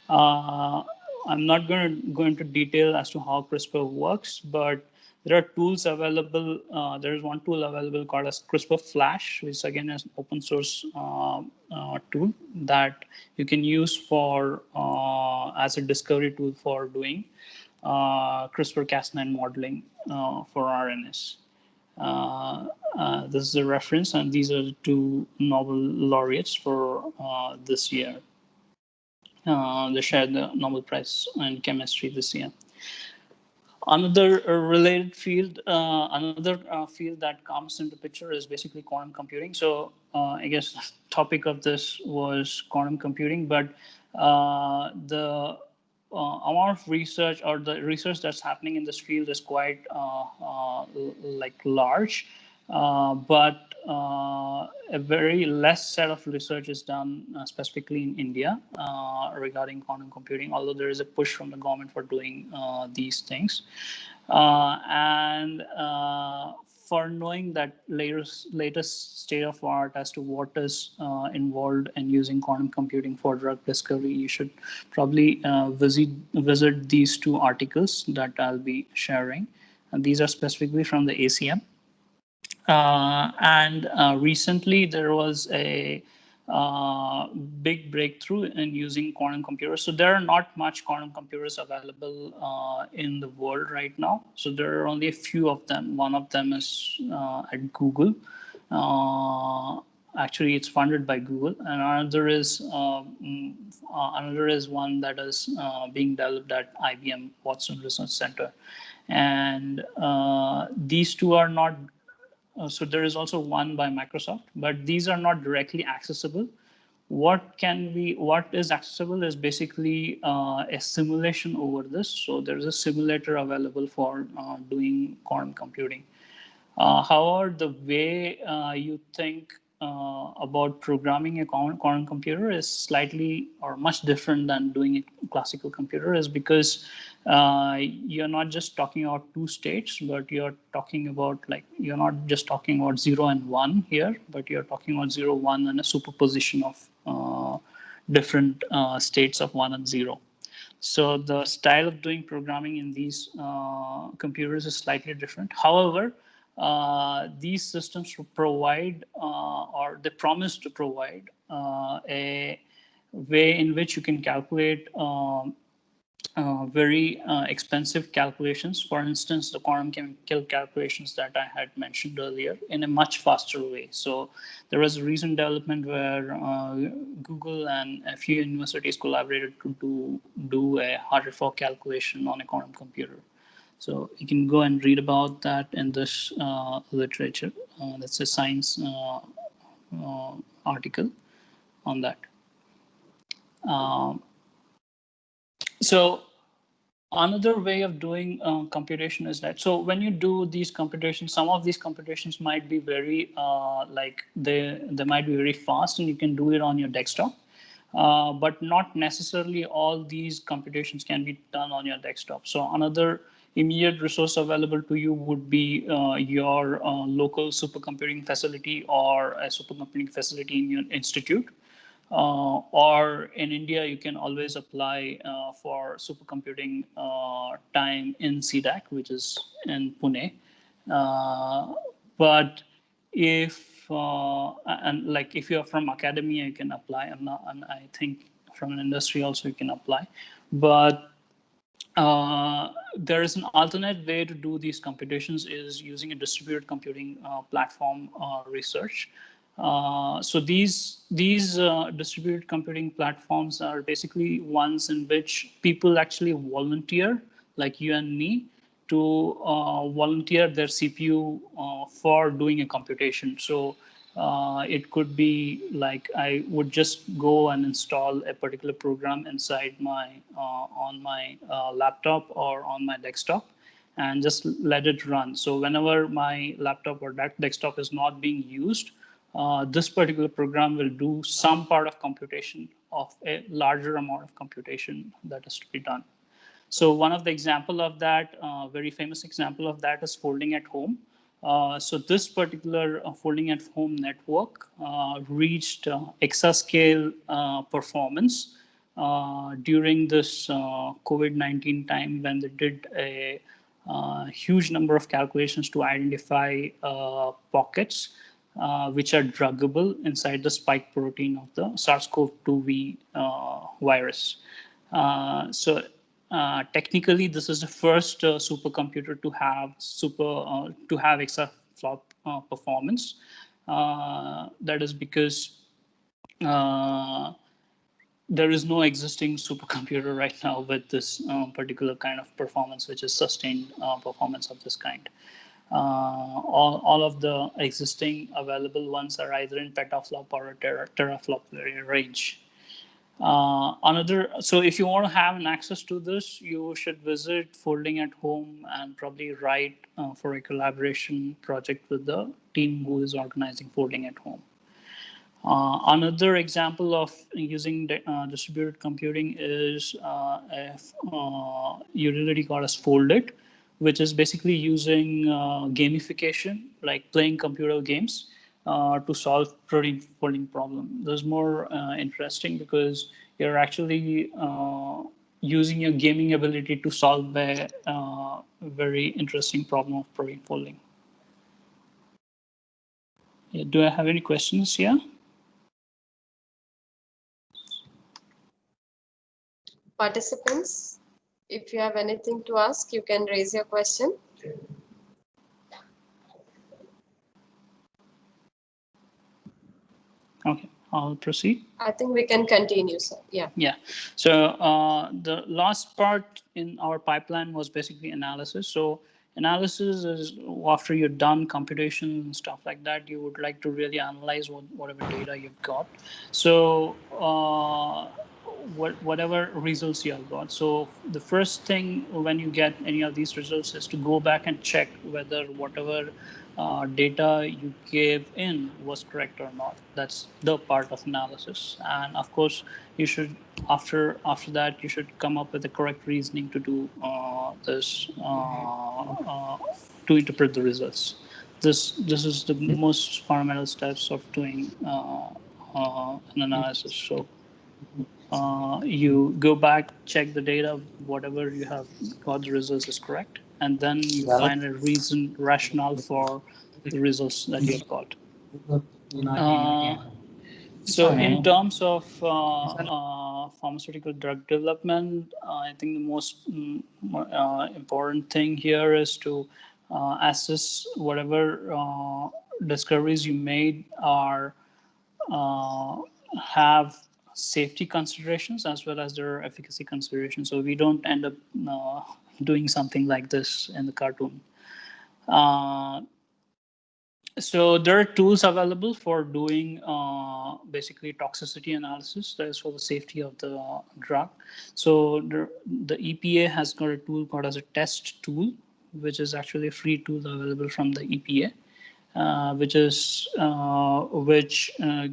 I'm not going to go into detail as to how CRISPR works, but there are tools available. There is one tool available called as CRISPR Flash, which again is an open source tool that you can use for as a discovery tool for doing CRISPR-Cas9 modeling for RNAs. This is a reference, and these are the two Nobel laureates for this year. They shared the Nobel Prize in chemistry this year. Another related field, another field that comes into picture is basically quantum computing. So I guess the topic of this was quantum computing, but the amount of research or the research that's happening in this field is quite large, but a very less set of research is done specifically in India regarding quantum computing, although there is a push from the government for doing these things. And for knowing that latest state of art as to what is involved in using quantum computing for drug discovery, you should probably visit these two articles that I'll be sharing. And these are specifically from the ACM. And recently there was a big breakthrough in using quantum computers. So there are not much quantum computers available in the world right now. So there are only a few of them. One of them is at Google. Actually, it's funded by Google, and another is one that is being developed at IBM Watson Research Center. And these two are not. So there is also one by Microsoft, but these are not directly accessible. What is accessible is basically a simulation over this. So there's a simulator available for doing quantum computing. However, the way you think about programming a quantum computer is slightly or much different than doing a classical computer is because you're not just talking about two states, but you're talking about you're not just talking about 0 and 1 here, but you're talking about 0, 1 and a superposition of different states of 1 and 0. So the style of doing programming in these computers is slightly different. However, these systems provide or they promise to provide a way in which you can calculate very expensive calculations. For instance, the quantum chemical calculations that I had mentioned earlier in a much faster way. So there was a recent development where Google and a few universities collaborated to do a hard fork calculation on a quantum computer. So you can go and read about that in this literature. That's a science article on that. So another way of doing computation is that, so when you do these computations, some of these computations might be very they might be very fast and you can do it on your desktop. But not necessarily all these computations can be done on your desktop. So another immediate resource available to you would be your local supercomputing facility or a supercomputing facility in your institute. Or in India, you can always apply for supercomputing time in CDAC, which is in Pune. But if if you're from academia, you can apply, and I think from an industry also you can apply. But there is an alternate way to do these computations is using a distributed computing platform research. So these distributed computing platforms are basically ones in which people actually volunteer, like you and me, to volunteer their CPU for doing a computation. So it could be like I would just go and install a particular program inside my on my laptop or on my desktop and just let it run. So whenever my laptop or desktop is not being used, this particular program will do some part of computation of a larger amount of computation that is to be done. So one of the example of that, very famous example of that is folding at home. So this particular folding at home network reached exascale performance during this COVID-19 time when they did a huge number of calculations to identify pockets which are druggable inside the spike protein of the SARS-CoV-2 virus. So technically, this is the first supercomputer to have exaflop performance. That is because there is no existing supercomputer right now with this particular kind of performance, which is sustained performance of this kind. All of the existing available ones are either in petaflop or a teraflop range. So if you want to have an access to this, you should visit Folding at Home and probably write for a collaboration project with the team who is organizing Folding at Home. Another example of using distributed computing is a utility called as Foldit, which is basically using gamification, like playing computer games, to solve protein folding problem. This is more interesting because you're actually using your gaming ability to solve a very interesting problem of protein folding. Yeah, do I have any questions here? Participants, if you have anything to ask, you can raise your question. Okay, I'll proceed. I think we can continue, sir. Yeah. Yeah. So the last part in our pipeline was basically analysis. So analysis is after you're done computation and stuff like that, you would like to really analyze whatever data you've got. So whatever results you have got. So the first thing when you get any of these results is to go back and check whether whatever data you gave in was correct or not. That's the part of analysis. And of course, you should after that you should come up with the correct reasoning to do this to interpret the results. This is the most fundamental steps of doing an analysis. So you go back, check the data, whatever you have got the results is correct, and then you find a reason, rationale for the results that you have got. So in terms of pharmaceutical drug development, I think the most important thing here is to assess whatever discoveries you made are have safety considerations as well as their efficacy considerations. So we don't end up doing something like this in the cartoon. So there are tools available for doing basically toxicity analysis. That is for the safety of the drug. So the EPA has got a tool called as a test tool, which is actually a free tool available from the EPA. Which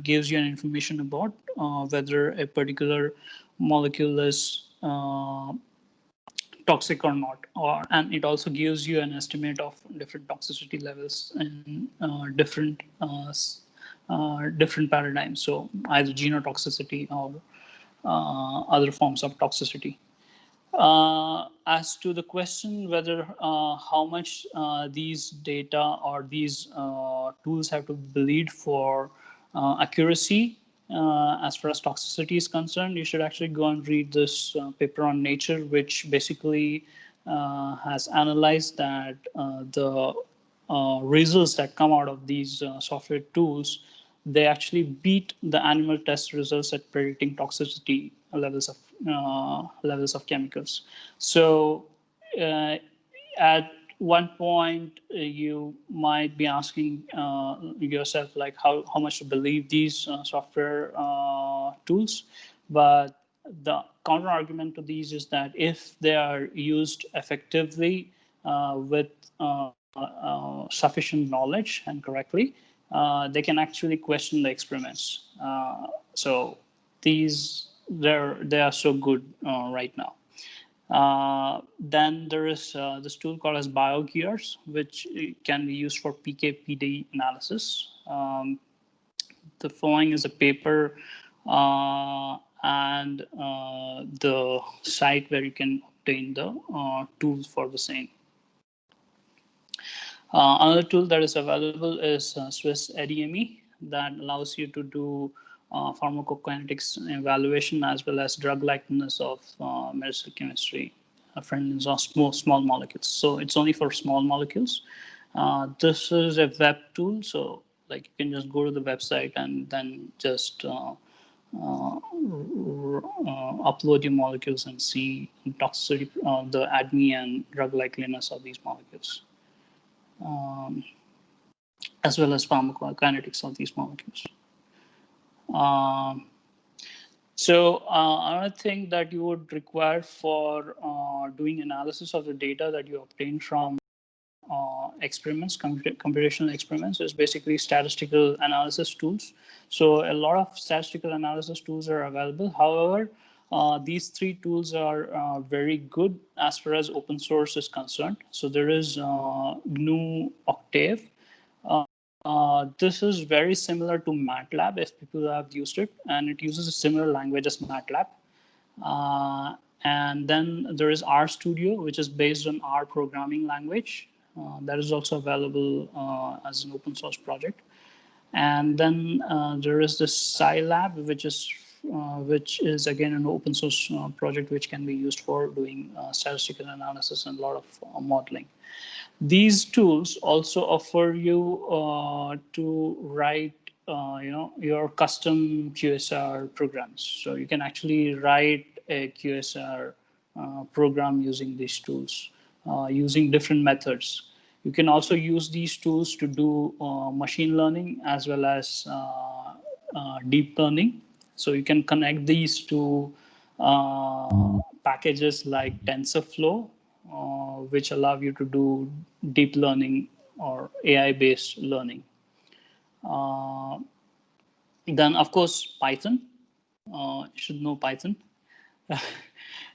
gives you an information about whether a particular molecule is toxic or not, and it also gives you an estimate of different toxicity levels in different paradigms. So either genotoxicity or other forms of toxicity. As to the question whether how much these data or these tools have to bleed for accuracy as far as toxicity is concerned, you should actually go and read this paper on Nature, which basically has analyzed that the results that come out of these software tools, they actually beat the animal test results at predicting toxicity levels of chemicals. So at one point you might be asking yourself like how much to believe these software tools, but the counter argument to these is that if they are used effectively with sufficient knowledge and correctly, they can actually question the experiments. So they are so good right now. Then there is this tool called as BioGears, which can be used for PK/PD analysis. The following is a paper and the site where you can obtain the tools for the same. Another tool that is available is Swiss ADME that allows you to do pharmacokinetics evaluation as well as drug likeness of medicinal chemistry, friendliness of small molecules. So it's only for small molecules. This is a web tool, so like you can just go to the website and then just upload your molecules and see toxicity, the ADME and drug likeliness of these molecules. As well as pharmacokinetics of these molecules. So another thing that you would require for doing analysis of the data that you obtain from experiments, computational experiments, is basically statistical analysis tools. So a lot of statistical analysis tools are available. However, these three tools are very good as far as open source is concerned. So there is GNU Octave. This is very similar to MATLAB if people have used it, and it uses a similar language as MATLAB. And then there is RStudio, which is based on R programming language. That is also available as an open source project. And then there is this Scilab, which is again an open source project which can be used for doing statistical analysis and a lot of modeling. These tools also offer you to write your custom QSR programs. So you can actually write a QSR program using these tools, using different methods. You can also use these tools to do machine learning as well as deep learning. So you can connect these to packages like TensorFlow, which allow you to do deep learning or AI-based learning. Then, of course, Python. You should know Python.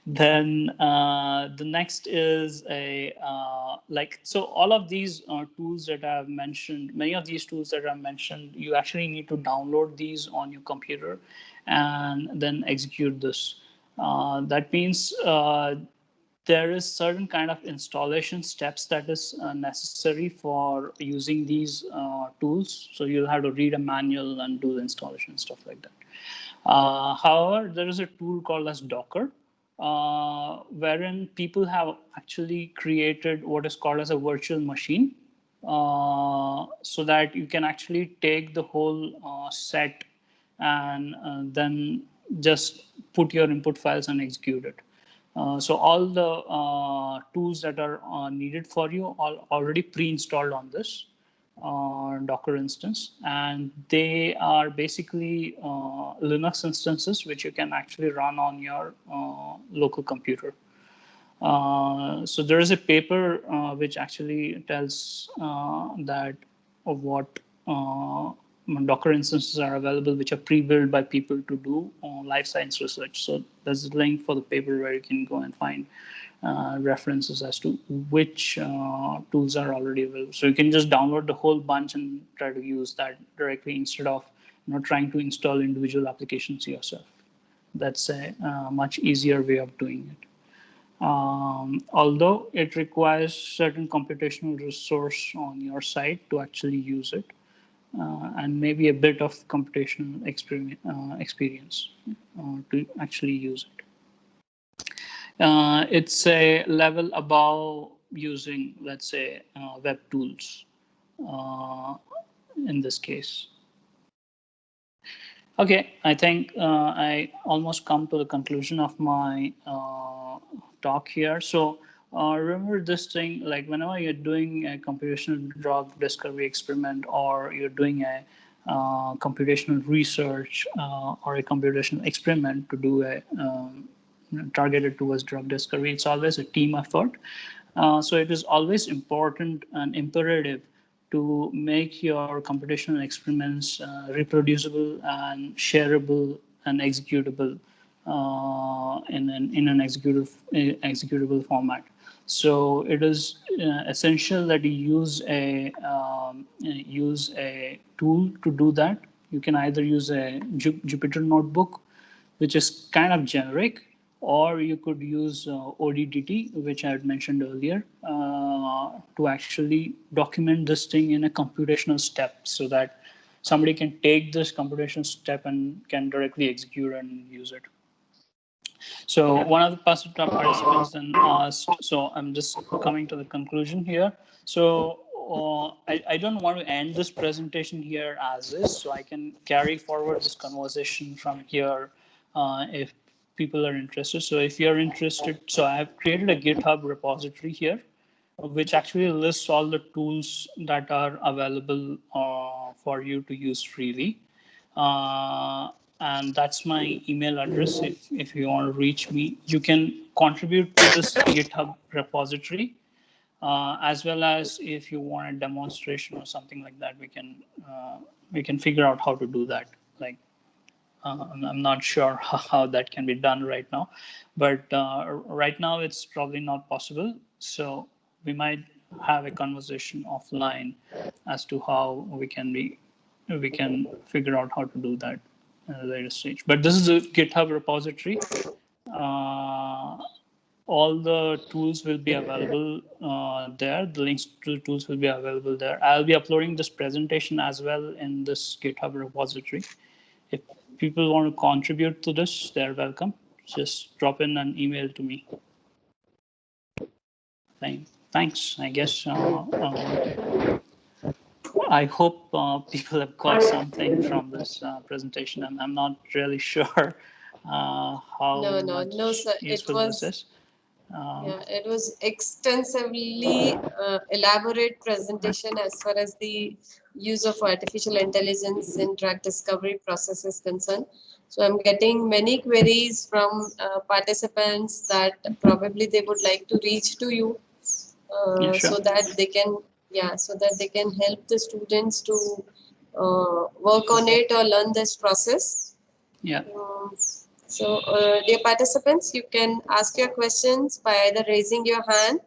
Then the next is a so all of these tools that I've mentioned, many of these tools that I've mentioned, you actually need to download these on your computer and then execute this. That means there is certain kind of installation steps that is necessary for using these tools. So you'll have to read a manual and do the installation, stuff like that. However, there is a tool called as Docker, wherein people have actually created what is called as a virtual machine, so that you can actually take the whole set and then just put your input files and execute it. So all the tools that are needed for you are already pre-installed on this Docker instance, and they are basically Linux instances which you can actually run on your local computer. So there is a paper which actually tells that of what Docker instances are available, which are pre-built by people to do life science research. So there's a link for the paper where you can go and find references as to which tools are already available. So you can just download the whole bunch and try to use that directly instead of trying to install individual applications yourself. That's a much easier way of doing it. Although it requires certain computational resource on your side to actually use it, and maybe a bit of computational experience to actually use it. It's a level above using, let's say, web tools in this case. Okay, I think I almost come to the conclusion of my talk here. So remember this thing, like whenever you're doing a computational drug discovery experiment, or you're doing a computational research or a computational experiment to do a targeted towards drug discovery, it's always a team effort. So it is always important and imperative to make your computational experiments reproducible and shareable and executable in an executable format. So it is essential that you use a tool to do that. You can either use a Jupyter notebook, which is kind of generic, or you could use ODDT, which I had mentioned earlier, to actually document this thing in a computational step so that somebody can take this computational step and can directly execute and use it. So one of the participants then asked, so I'm just coming to the conclusion here. So I don't want to end this presentation here as is, so I can carry forward this conversation from here if people are interested. So if you're interested, so I've created a GitHub repository here, which actually lists all the tools that are available for you to use freely. And that's my email address. If you want to reach me, you can contribute to this GitHub repository, as well as if you want a demonstration or something like that, we can figure out how to do that. Like I'm not sure how that can be done right now, but right now it's probably not possible. So we might have a conversation offline as to how we can figure out how to do that at a later stage. But this is a GitHub repository. All the tools will be available there. The links to the tools will be available there. I'll be uploading this presentation as well in this GitHub repository. If people want to contribute to this, they're welcome. Just drop in an email to me. Thanks. I guess I hope people have got something from this presentation. I'm not really sure how No, sir. useful this is. Yeah, it was extensively elaborate presentation as far as the use of artificial intelligence in drug discovery process is concerned. So I'm getting many queries from participants that probably they would like to reach to you Yeah, sure. so that they can Yeah, so that they can help the students to work on it or learn this process. Yeah. Dear participants, you can ask your questions by either raising your hand,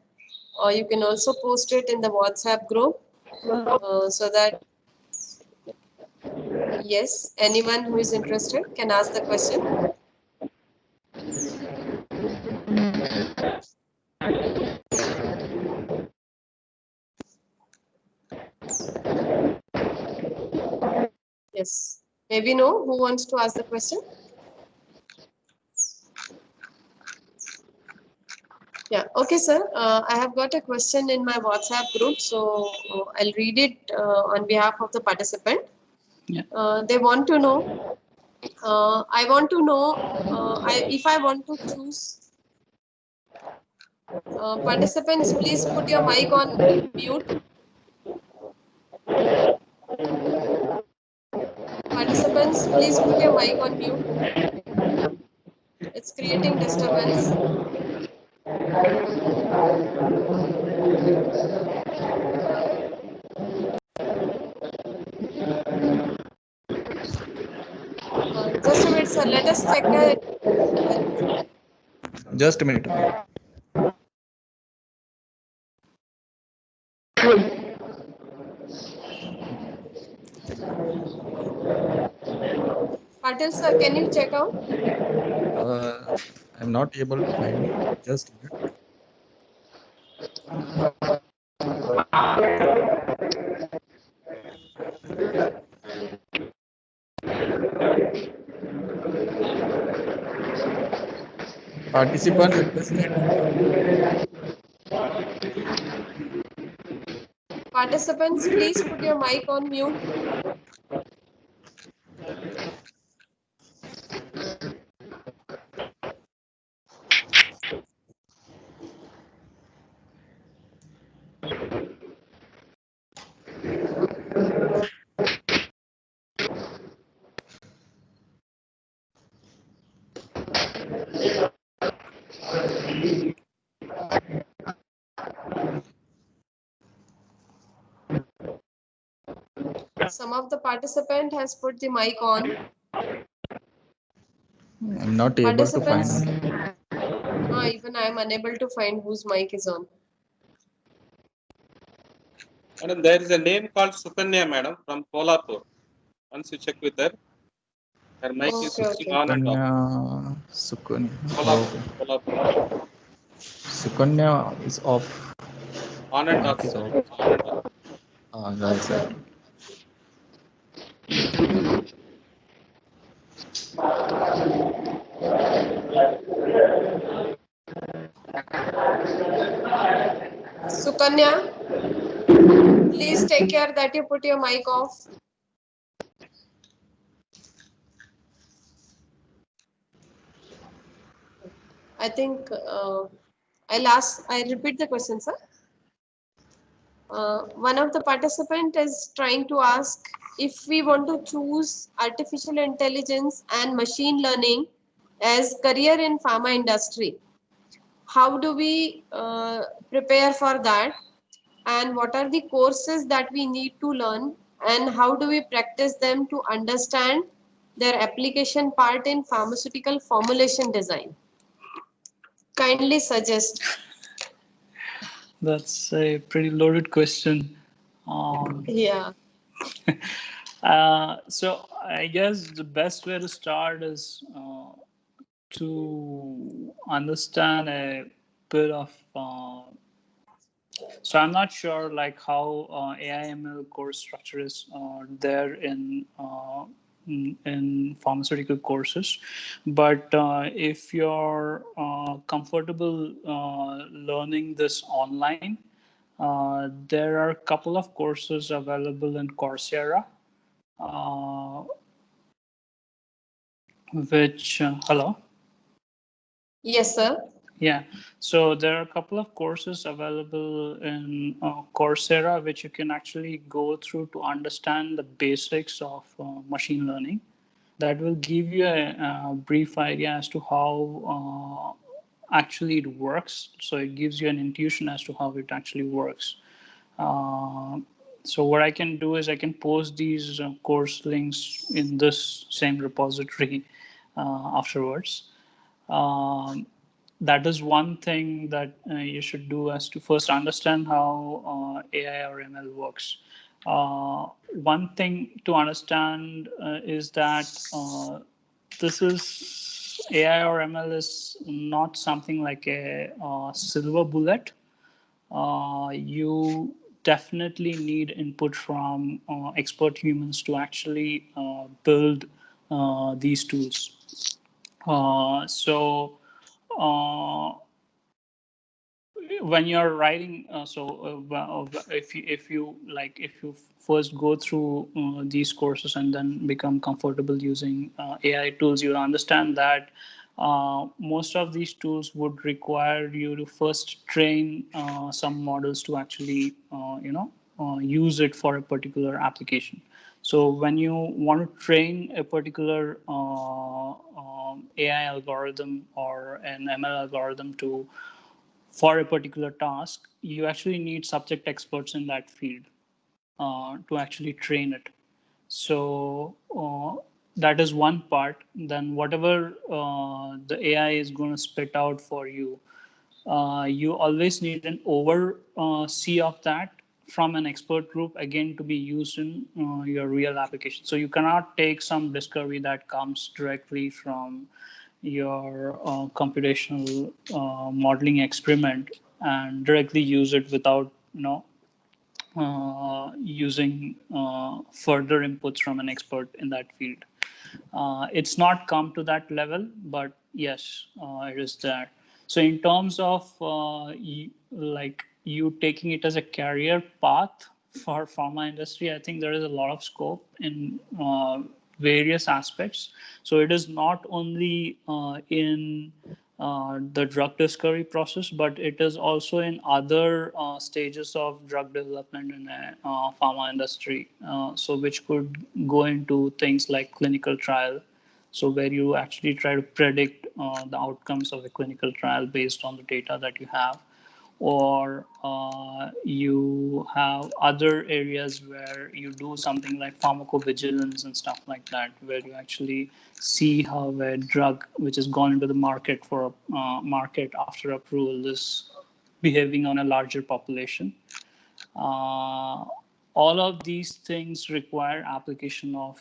or you can also post it in the WhatsApp group, so that, yes, anyone who is interested can ask the question. Yes, maybe no. Who wants to ask the question? Yeah, okay, sir. I have got a question in my WhatsApp group, so I'll read it on behalf of the participant. Yeah. They want to know. I want to know if I want to choose. Participants, please put your mic on mute. Participants, please put your mic on mute. It's creating disturbance. Just a minute, sir. Let us check it. Just a minute. Patil, sir, can you check out? I'm not able to find it. Just a minute. Participant requested. Participants, please put your mic on mute. Some of the participant has put the mic on. I'm not able to find Participants, it. even I am unable to find whose mic is on. Madam, there is a name called Sukanya, madam, from Kolhapur. Once you check with her, her mic is Okay, switching okay. on and off. Sukanya. Kolhapur, Okay. Kolhapur. Sukanya is off. On and off, Mic is sir. off. On and off. Right, Okay. right. Sukanya, please take care that you put your mic off. I think I repeat the question, sir. One of the participant is trying to ask if we want to choose artificial intelligence and machine learning as career in pharma industry. How do we prepare for that? And what are the courses that we need to learn? And how do we practice them to understand their application part in pharmaceutical formulation design? Kindly suggest. That's a pretty loaded question. Yeah. So I guess the best way to start is to understand a bit of. So I'm not sure like how AI/ML course structure is there in pharmaceutical courses, but if you're comfortable learning this online, there are a couple of courses available in Coursera, uh, which hello. Yes, sir. Yeah, so there are a couple of courses available in Coursera which you can actually go through to understand the basics of machine learning. That will give you a brief idea as to how actually it works. So it gives you an intuition as to how it actually works. Uh, so what I can do is I can post these course links in this same repository afterwards. Um, that is one thing that you should do, as to first understand how AI or ML works. One thing to understand is that this is AI or ML is not something like a silver bullet. You definitely need input from expert humans to actually build these tools. So uh, when you're writing, if you first go through these courses and then become comfortable using AI tools, you'll understand that most of these tools would require you to first train some models to actually use it for a particular application. So when you want to train a particular AI algorithm or an ML algorithm to for a particular task, you actually need subject experts in that field to actually train it. So that is one part. Then whatever the AI is going to spit out for you, you always need an oversee of that from an expert group, again, to be used in your real application. So you cannot take some discovery that comes directly from your computational modeling experiment and directly use it without using further inputs from an expert in that field. It's not come to that level, but yes, it is there. So in terms of you taking it as a career path for pharma industry, I think there is a lot of scope in various aspects. So it is not only in the drug discovery process, but it is also in other stages of drug development in the pharma industry. So which could go into things like clinical trial. So where you actually try to predict the outcomes of a clinical trial based on the data that you have, or you have other areas where you do something like pharmacovigilance and stuff like that, where you actually see how a drug which has gone into the market for market after approval is behaving on a larger population. All of these things require application of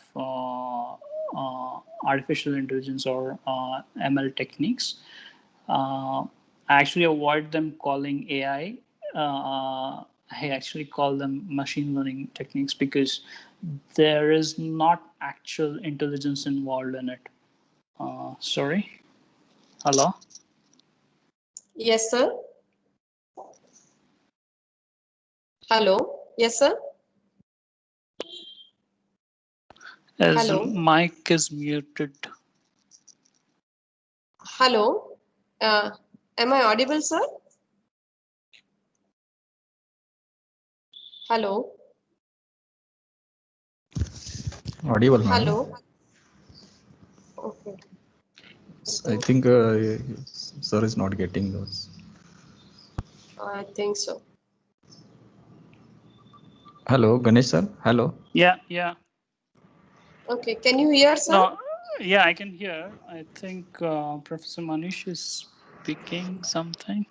artificial intelligence or ML techniques. I actually avoid them calling AI. I actually call them machine learning techniques because there is not actual intelligence involved in it. Sorry. Hello. Yes, sir. Hello. Yes, sir. As Hello. mic is muted. Hello. Am I audible, sir? Hello. Audible, madam. Hello. Okay. I think sir is not getting those. I think so. Hello, Ganesh sir. Hello. Yeah. Okay. Can you hear, sir? No, yeah, I can hear. I think Professor Manish is speaking something.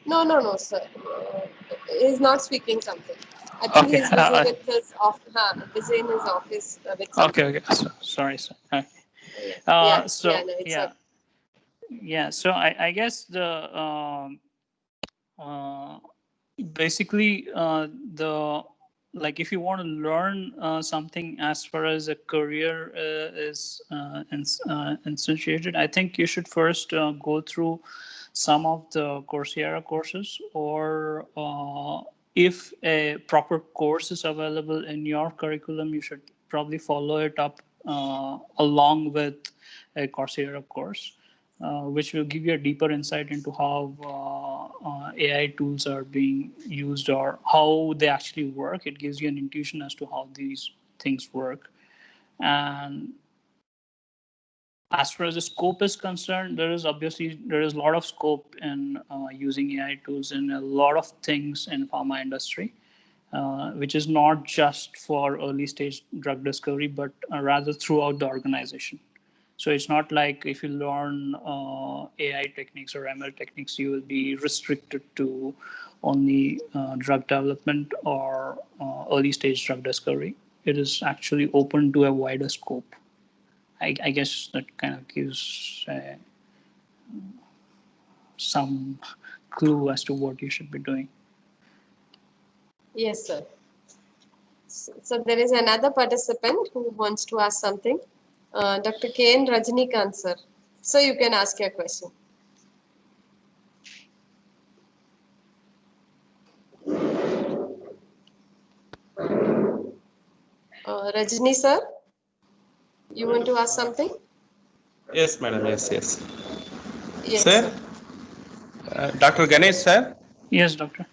No, sir. He's not speaking something. I think Okay. he's busy with his busy in his office with something. Okay. Sorry, sir. Yeah. So No, it's yeah, okay. yeah. So I guess uh, basically the like if you want to learn something as far as a career is instantiated, I think you should first go through some of the Coursera courses, or if a proper course is available in your curriculum, you should probably follow it up along with a Coursera course, which will give you a deeper insight into how AI tools are being used or how they actually work. It gives you an intuition as to how these things work. And As far as the scope is concerned, there is a lot of scope in using AI tools in a lot of things in pharma industry, which is not just for early stage drug discovery, but rather throughout the organization. So it's not like if you learn AI techniques or ML techniques, you will be restricted to only drug development or early stage drug discovery. It is actually open to a wider scope. I guess that kind of gives some clue as to what you should be doing. Yes, sir. So there is another participant who wants to ask something. Dr. K.N. Rajnikant, sir. So you can ask your question. Rajni, sir, you want to ask something? Yes, madam. Yes. Yes, Sir, sir. Dr. Ganesh, sir. Yes, doctor.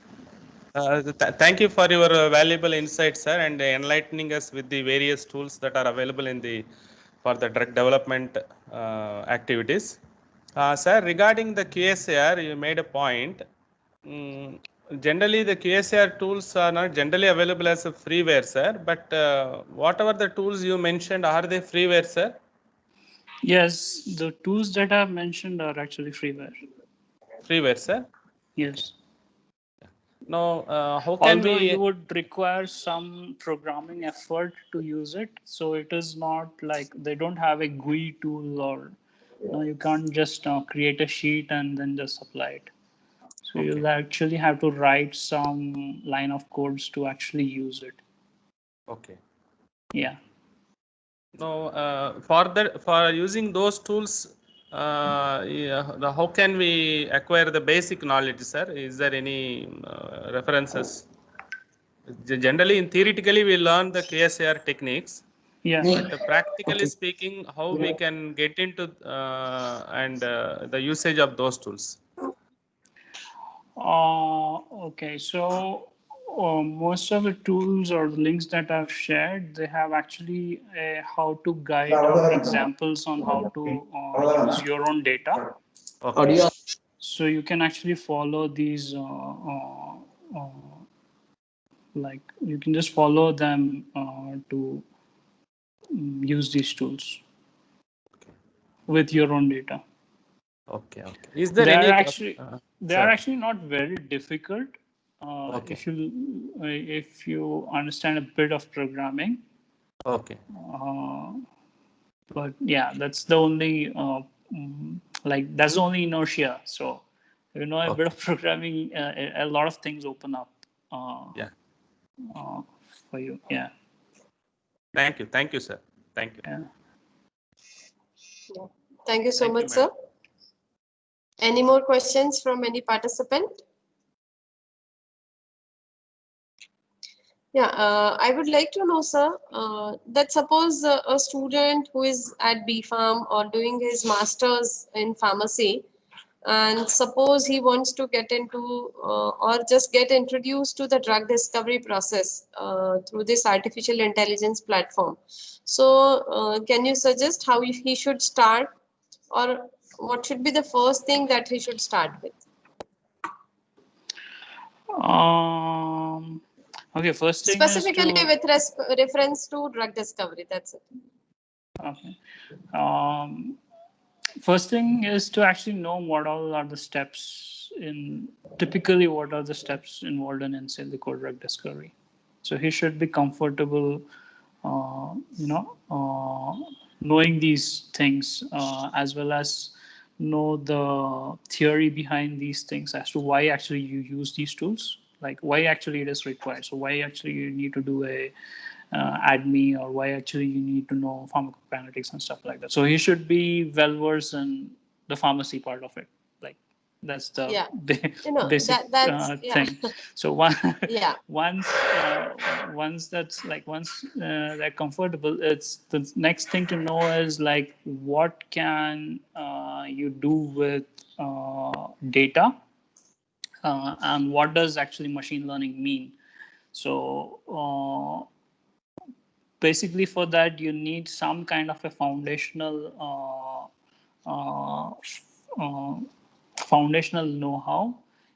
Thank you for your valuable insights, sir, and enlightening us with the various tools that are available in the for the drug development activities. Sir, regarding the QSAR, you made a point. Mm, Generally, the QSAR tools are not generally available as a freeware, sir. But whatever the tools you mentioned, are they freeware, sir? Yes, the tools that I've mentioned are actually freeware. Freeware, sir. Yes. Now, how can Although we? you would require some programming effort to use it, so it is not like they don't have a GUI tool, or no, you can't just create a sheet and then just apply it. So Okay. you'll actually have to write some line of codes to actually use it. Okay. Yeah. Now, for using those tools, how can we acquire the basic knowledge, sir? Is there any references? Generally, in theoretically, we learn the QSAR techniques, Yeah. but practically speaking, how we can get into and the usage of those tools? Okay, so most of the tools or the links that I've shared, they have actually a how to guide or examples on how to use your own data. Okay. So you can actually follow these, like you can just follow them to use these tools with your own data. Okay. Is there They are any? actually they are Sir. actually not very difficult Okay. if you understand a bit of programming. Okay. But yeah, that's the only that's the only inertia. So you know a bit of programming, a lot of things open up Yeah. for you. Yeah. Thank you, sir. Thank you. Yeah. Yeah. Thank you so Thank you, much, sir. madam. Any more questions from any participant? Yeah, I would like to know, sir, that suppose a student who is at B Farm or doing his master's in pharmacy, and suppose he wants to get into or just get introduced to the drug discovery process through this artificial intelligence platform. So, can you suggest how he should start, or what should be the first thing that he should start with? Okay. First thing is Specifically to with reference to drug discovery, that's it. okay. First thing is to actually know what all are the steps in typically what are the steps involved in silico drug discovery. So he should be comfortable, knowing these things as well as know the theory behind these things as to why actually you use these tools, like why actually it is required. So why actually you need to do a ADME, or why actually you need to know pharmacokinetics and stuff like that. So he should be well versed in the pharmacy part of it. Like that's the Yeah, you know basic that's yeah. thing. So one, Yeah. once that's like once they're comfortable, it's the next thing to know is like what can you do with data, and what does actually machine learning mean. So basically for that you need some kind of a uh, uh, foundational know-how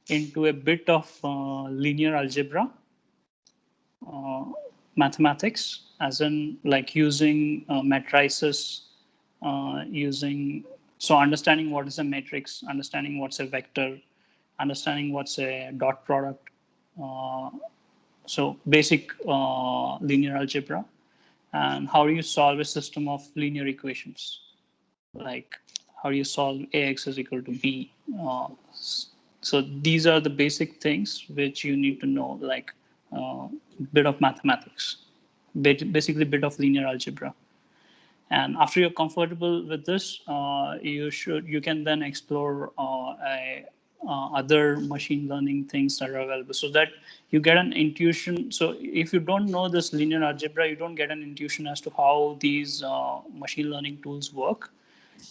into a bit of linear algebra, uh, mathematics, as in like using matrices, using, so understanding what is a matrix, understanding what's a vector, understanding what's a dot product. Uh, so basic linear algebra, and how do you solve a system of linear equations, like how do you solve ax is equal to b. So these are the basic things which you need to know, like bit of mathematics, basically bit of linear algebra. And after you're comfortable with this, you can then explore other machine learning things that are available, so that you get an intuition. So if you don't know this linear algebra, you don't get an intuition as to how these machine learning tools work,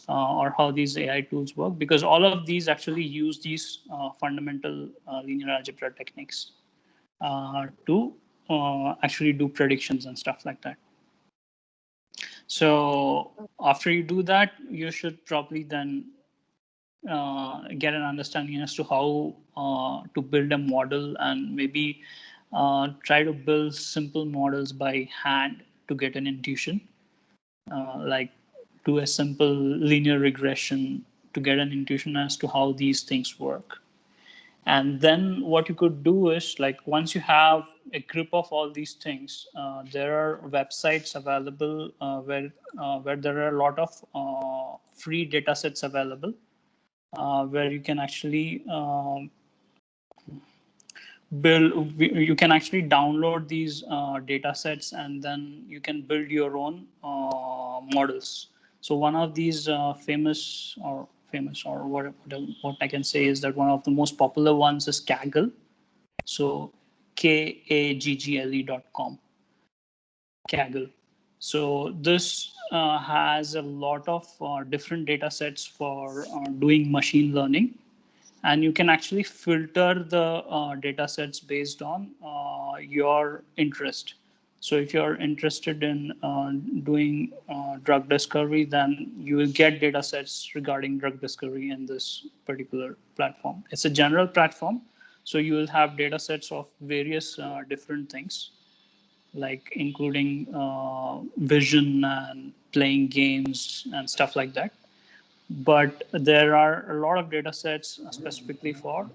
or how these AI tools work, because all of these actually use these fundamental linear algebra techniques to actually do predictions and stuff like that. So after you do that, you should probably then get an understanding as to how to build a model, and maybe try to build simple models by hand to get an intuition, like do a simple linear regression to get an intuition as to how these things work. And then what you could do is, like, once you have a grip of all these things, there are websites available where there are a lot of free data sets available, where you can actually you can actually download these data sets, and then you can build your own models. So one of these famous, or what I can say is that one of the most popular ones is Kaggle. So Kaggle.com. Kaggle. So this has a lot of different data sets for doing machine learning, and you can actually filter the data sets based on your interest. So if you're interested in doing drug discovery, then you will get data sets regarding drug discovery in this particular platform. It's a general platform, so you will have data sets of various different things, like including vision and playing games and stuff like that. But there are a lot of data sets specifically for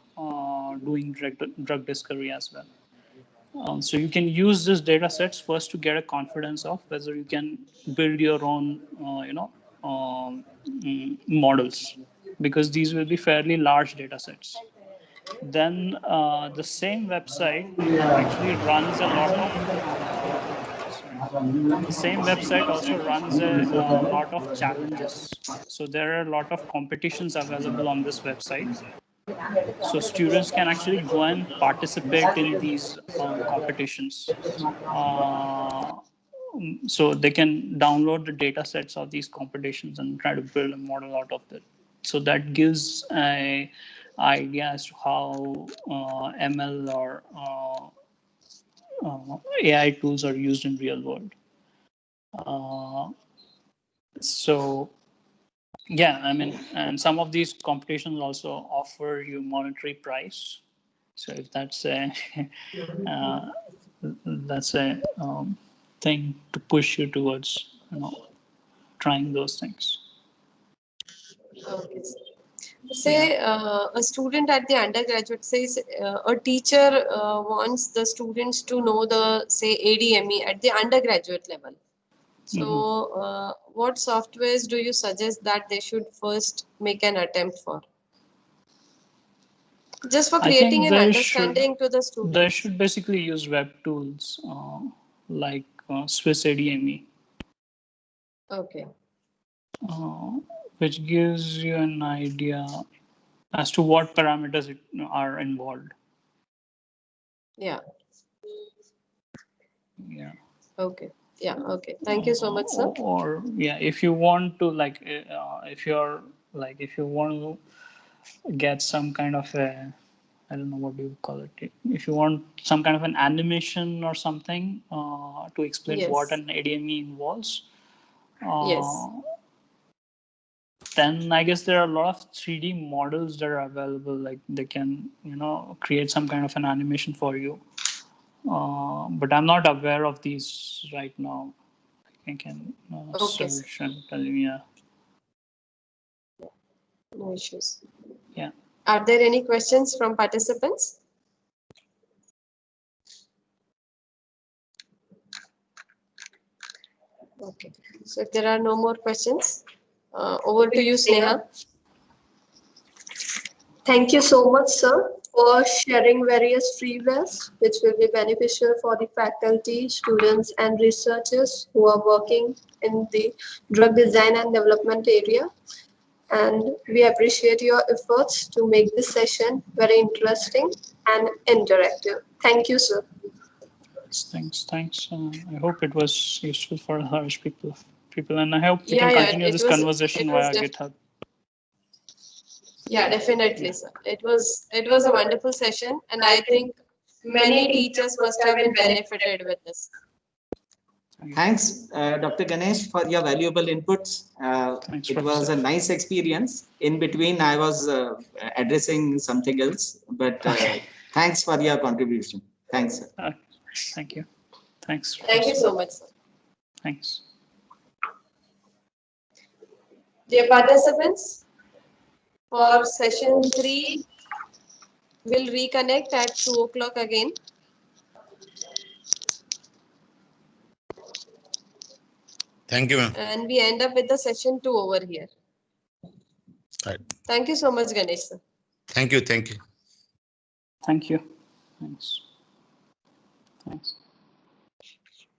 doing drug discovery as well. So you can use these data sets first to get a confidence of whether you can build your own, models, because these will be fairly large data sets. Then the same website actually runs a lot of the same website also runs a lot of challenges. So there are a lot of competitions available on this website. So students can actually go and participate in these competitions. So they can download the data sets of these competitions and try to build a model out of it. So that gives a idea as to how ML or AI tools are used in real world. So yeah, I mean, and some of these competitions also offer you monetary prize. So if that's a uh, thing to push you towards, trying those things. Okay. Say a student at the undergraduate says a teacher wants the students to know the say ADME at the undergraduate level. So what softwares do you suggest that they should first make an attempt for? Just for I think creating an understanding to the they students. should basically use web tools like Swiss ADME, Okay. uh, which gives you an idea as to what parameters are involved. Yeah. Yeah. Okay. Yeah. Okay. Thank you so much, sir. Or yeah, if you want to, like, if you want to get some kind of a I don't know what do you call it. If you want some kind of an animation or something to explain what Yes. an ADME involves, Yes. then I guess there are a lot of 3D models that are available. Like they can, create some kind of an animation for you. But I'm not aware of these right now. I can Okay, sir. search and tell you. Yeah. No issues. Yeah. Are there any questions from participants? Okay. So if there are no more questions, over to you, Sneha. Thank you so much, sir, for sharing various freewares which will be beneficial for the faculty, students, and researchers who are working in the drug design and development area. And we appreciate your efforts to make this session very interesting and interactive. Thank you, sir. Thanks. I hope it was useful for large people, and I hope we Yeah, can yeah, continue it this was. conversation It was. via GitHub. Yeah, definitely, sir. It was a wonderful session, and I think many teachers must have been benefited with this. Thanks, Dr. Ganesh, for your valuable inputs. Thanks, It was Professor. a nice experience. In between, I was addressing something else, but thanks for your contribution. Thanks, sir. Thank you. Thanks. Thank you so much, sir. Thanks. Dear participants, for session 3, we'll reconnect at 2 o'clock again. Thank you, ma'am. And we end up with the session 2 over here. Right. Thank you so much, Ganesh, sir. Thank you. Thank you. Thanks.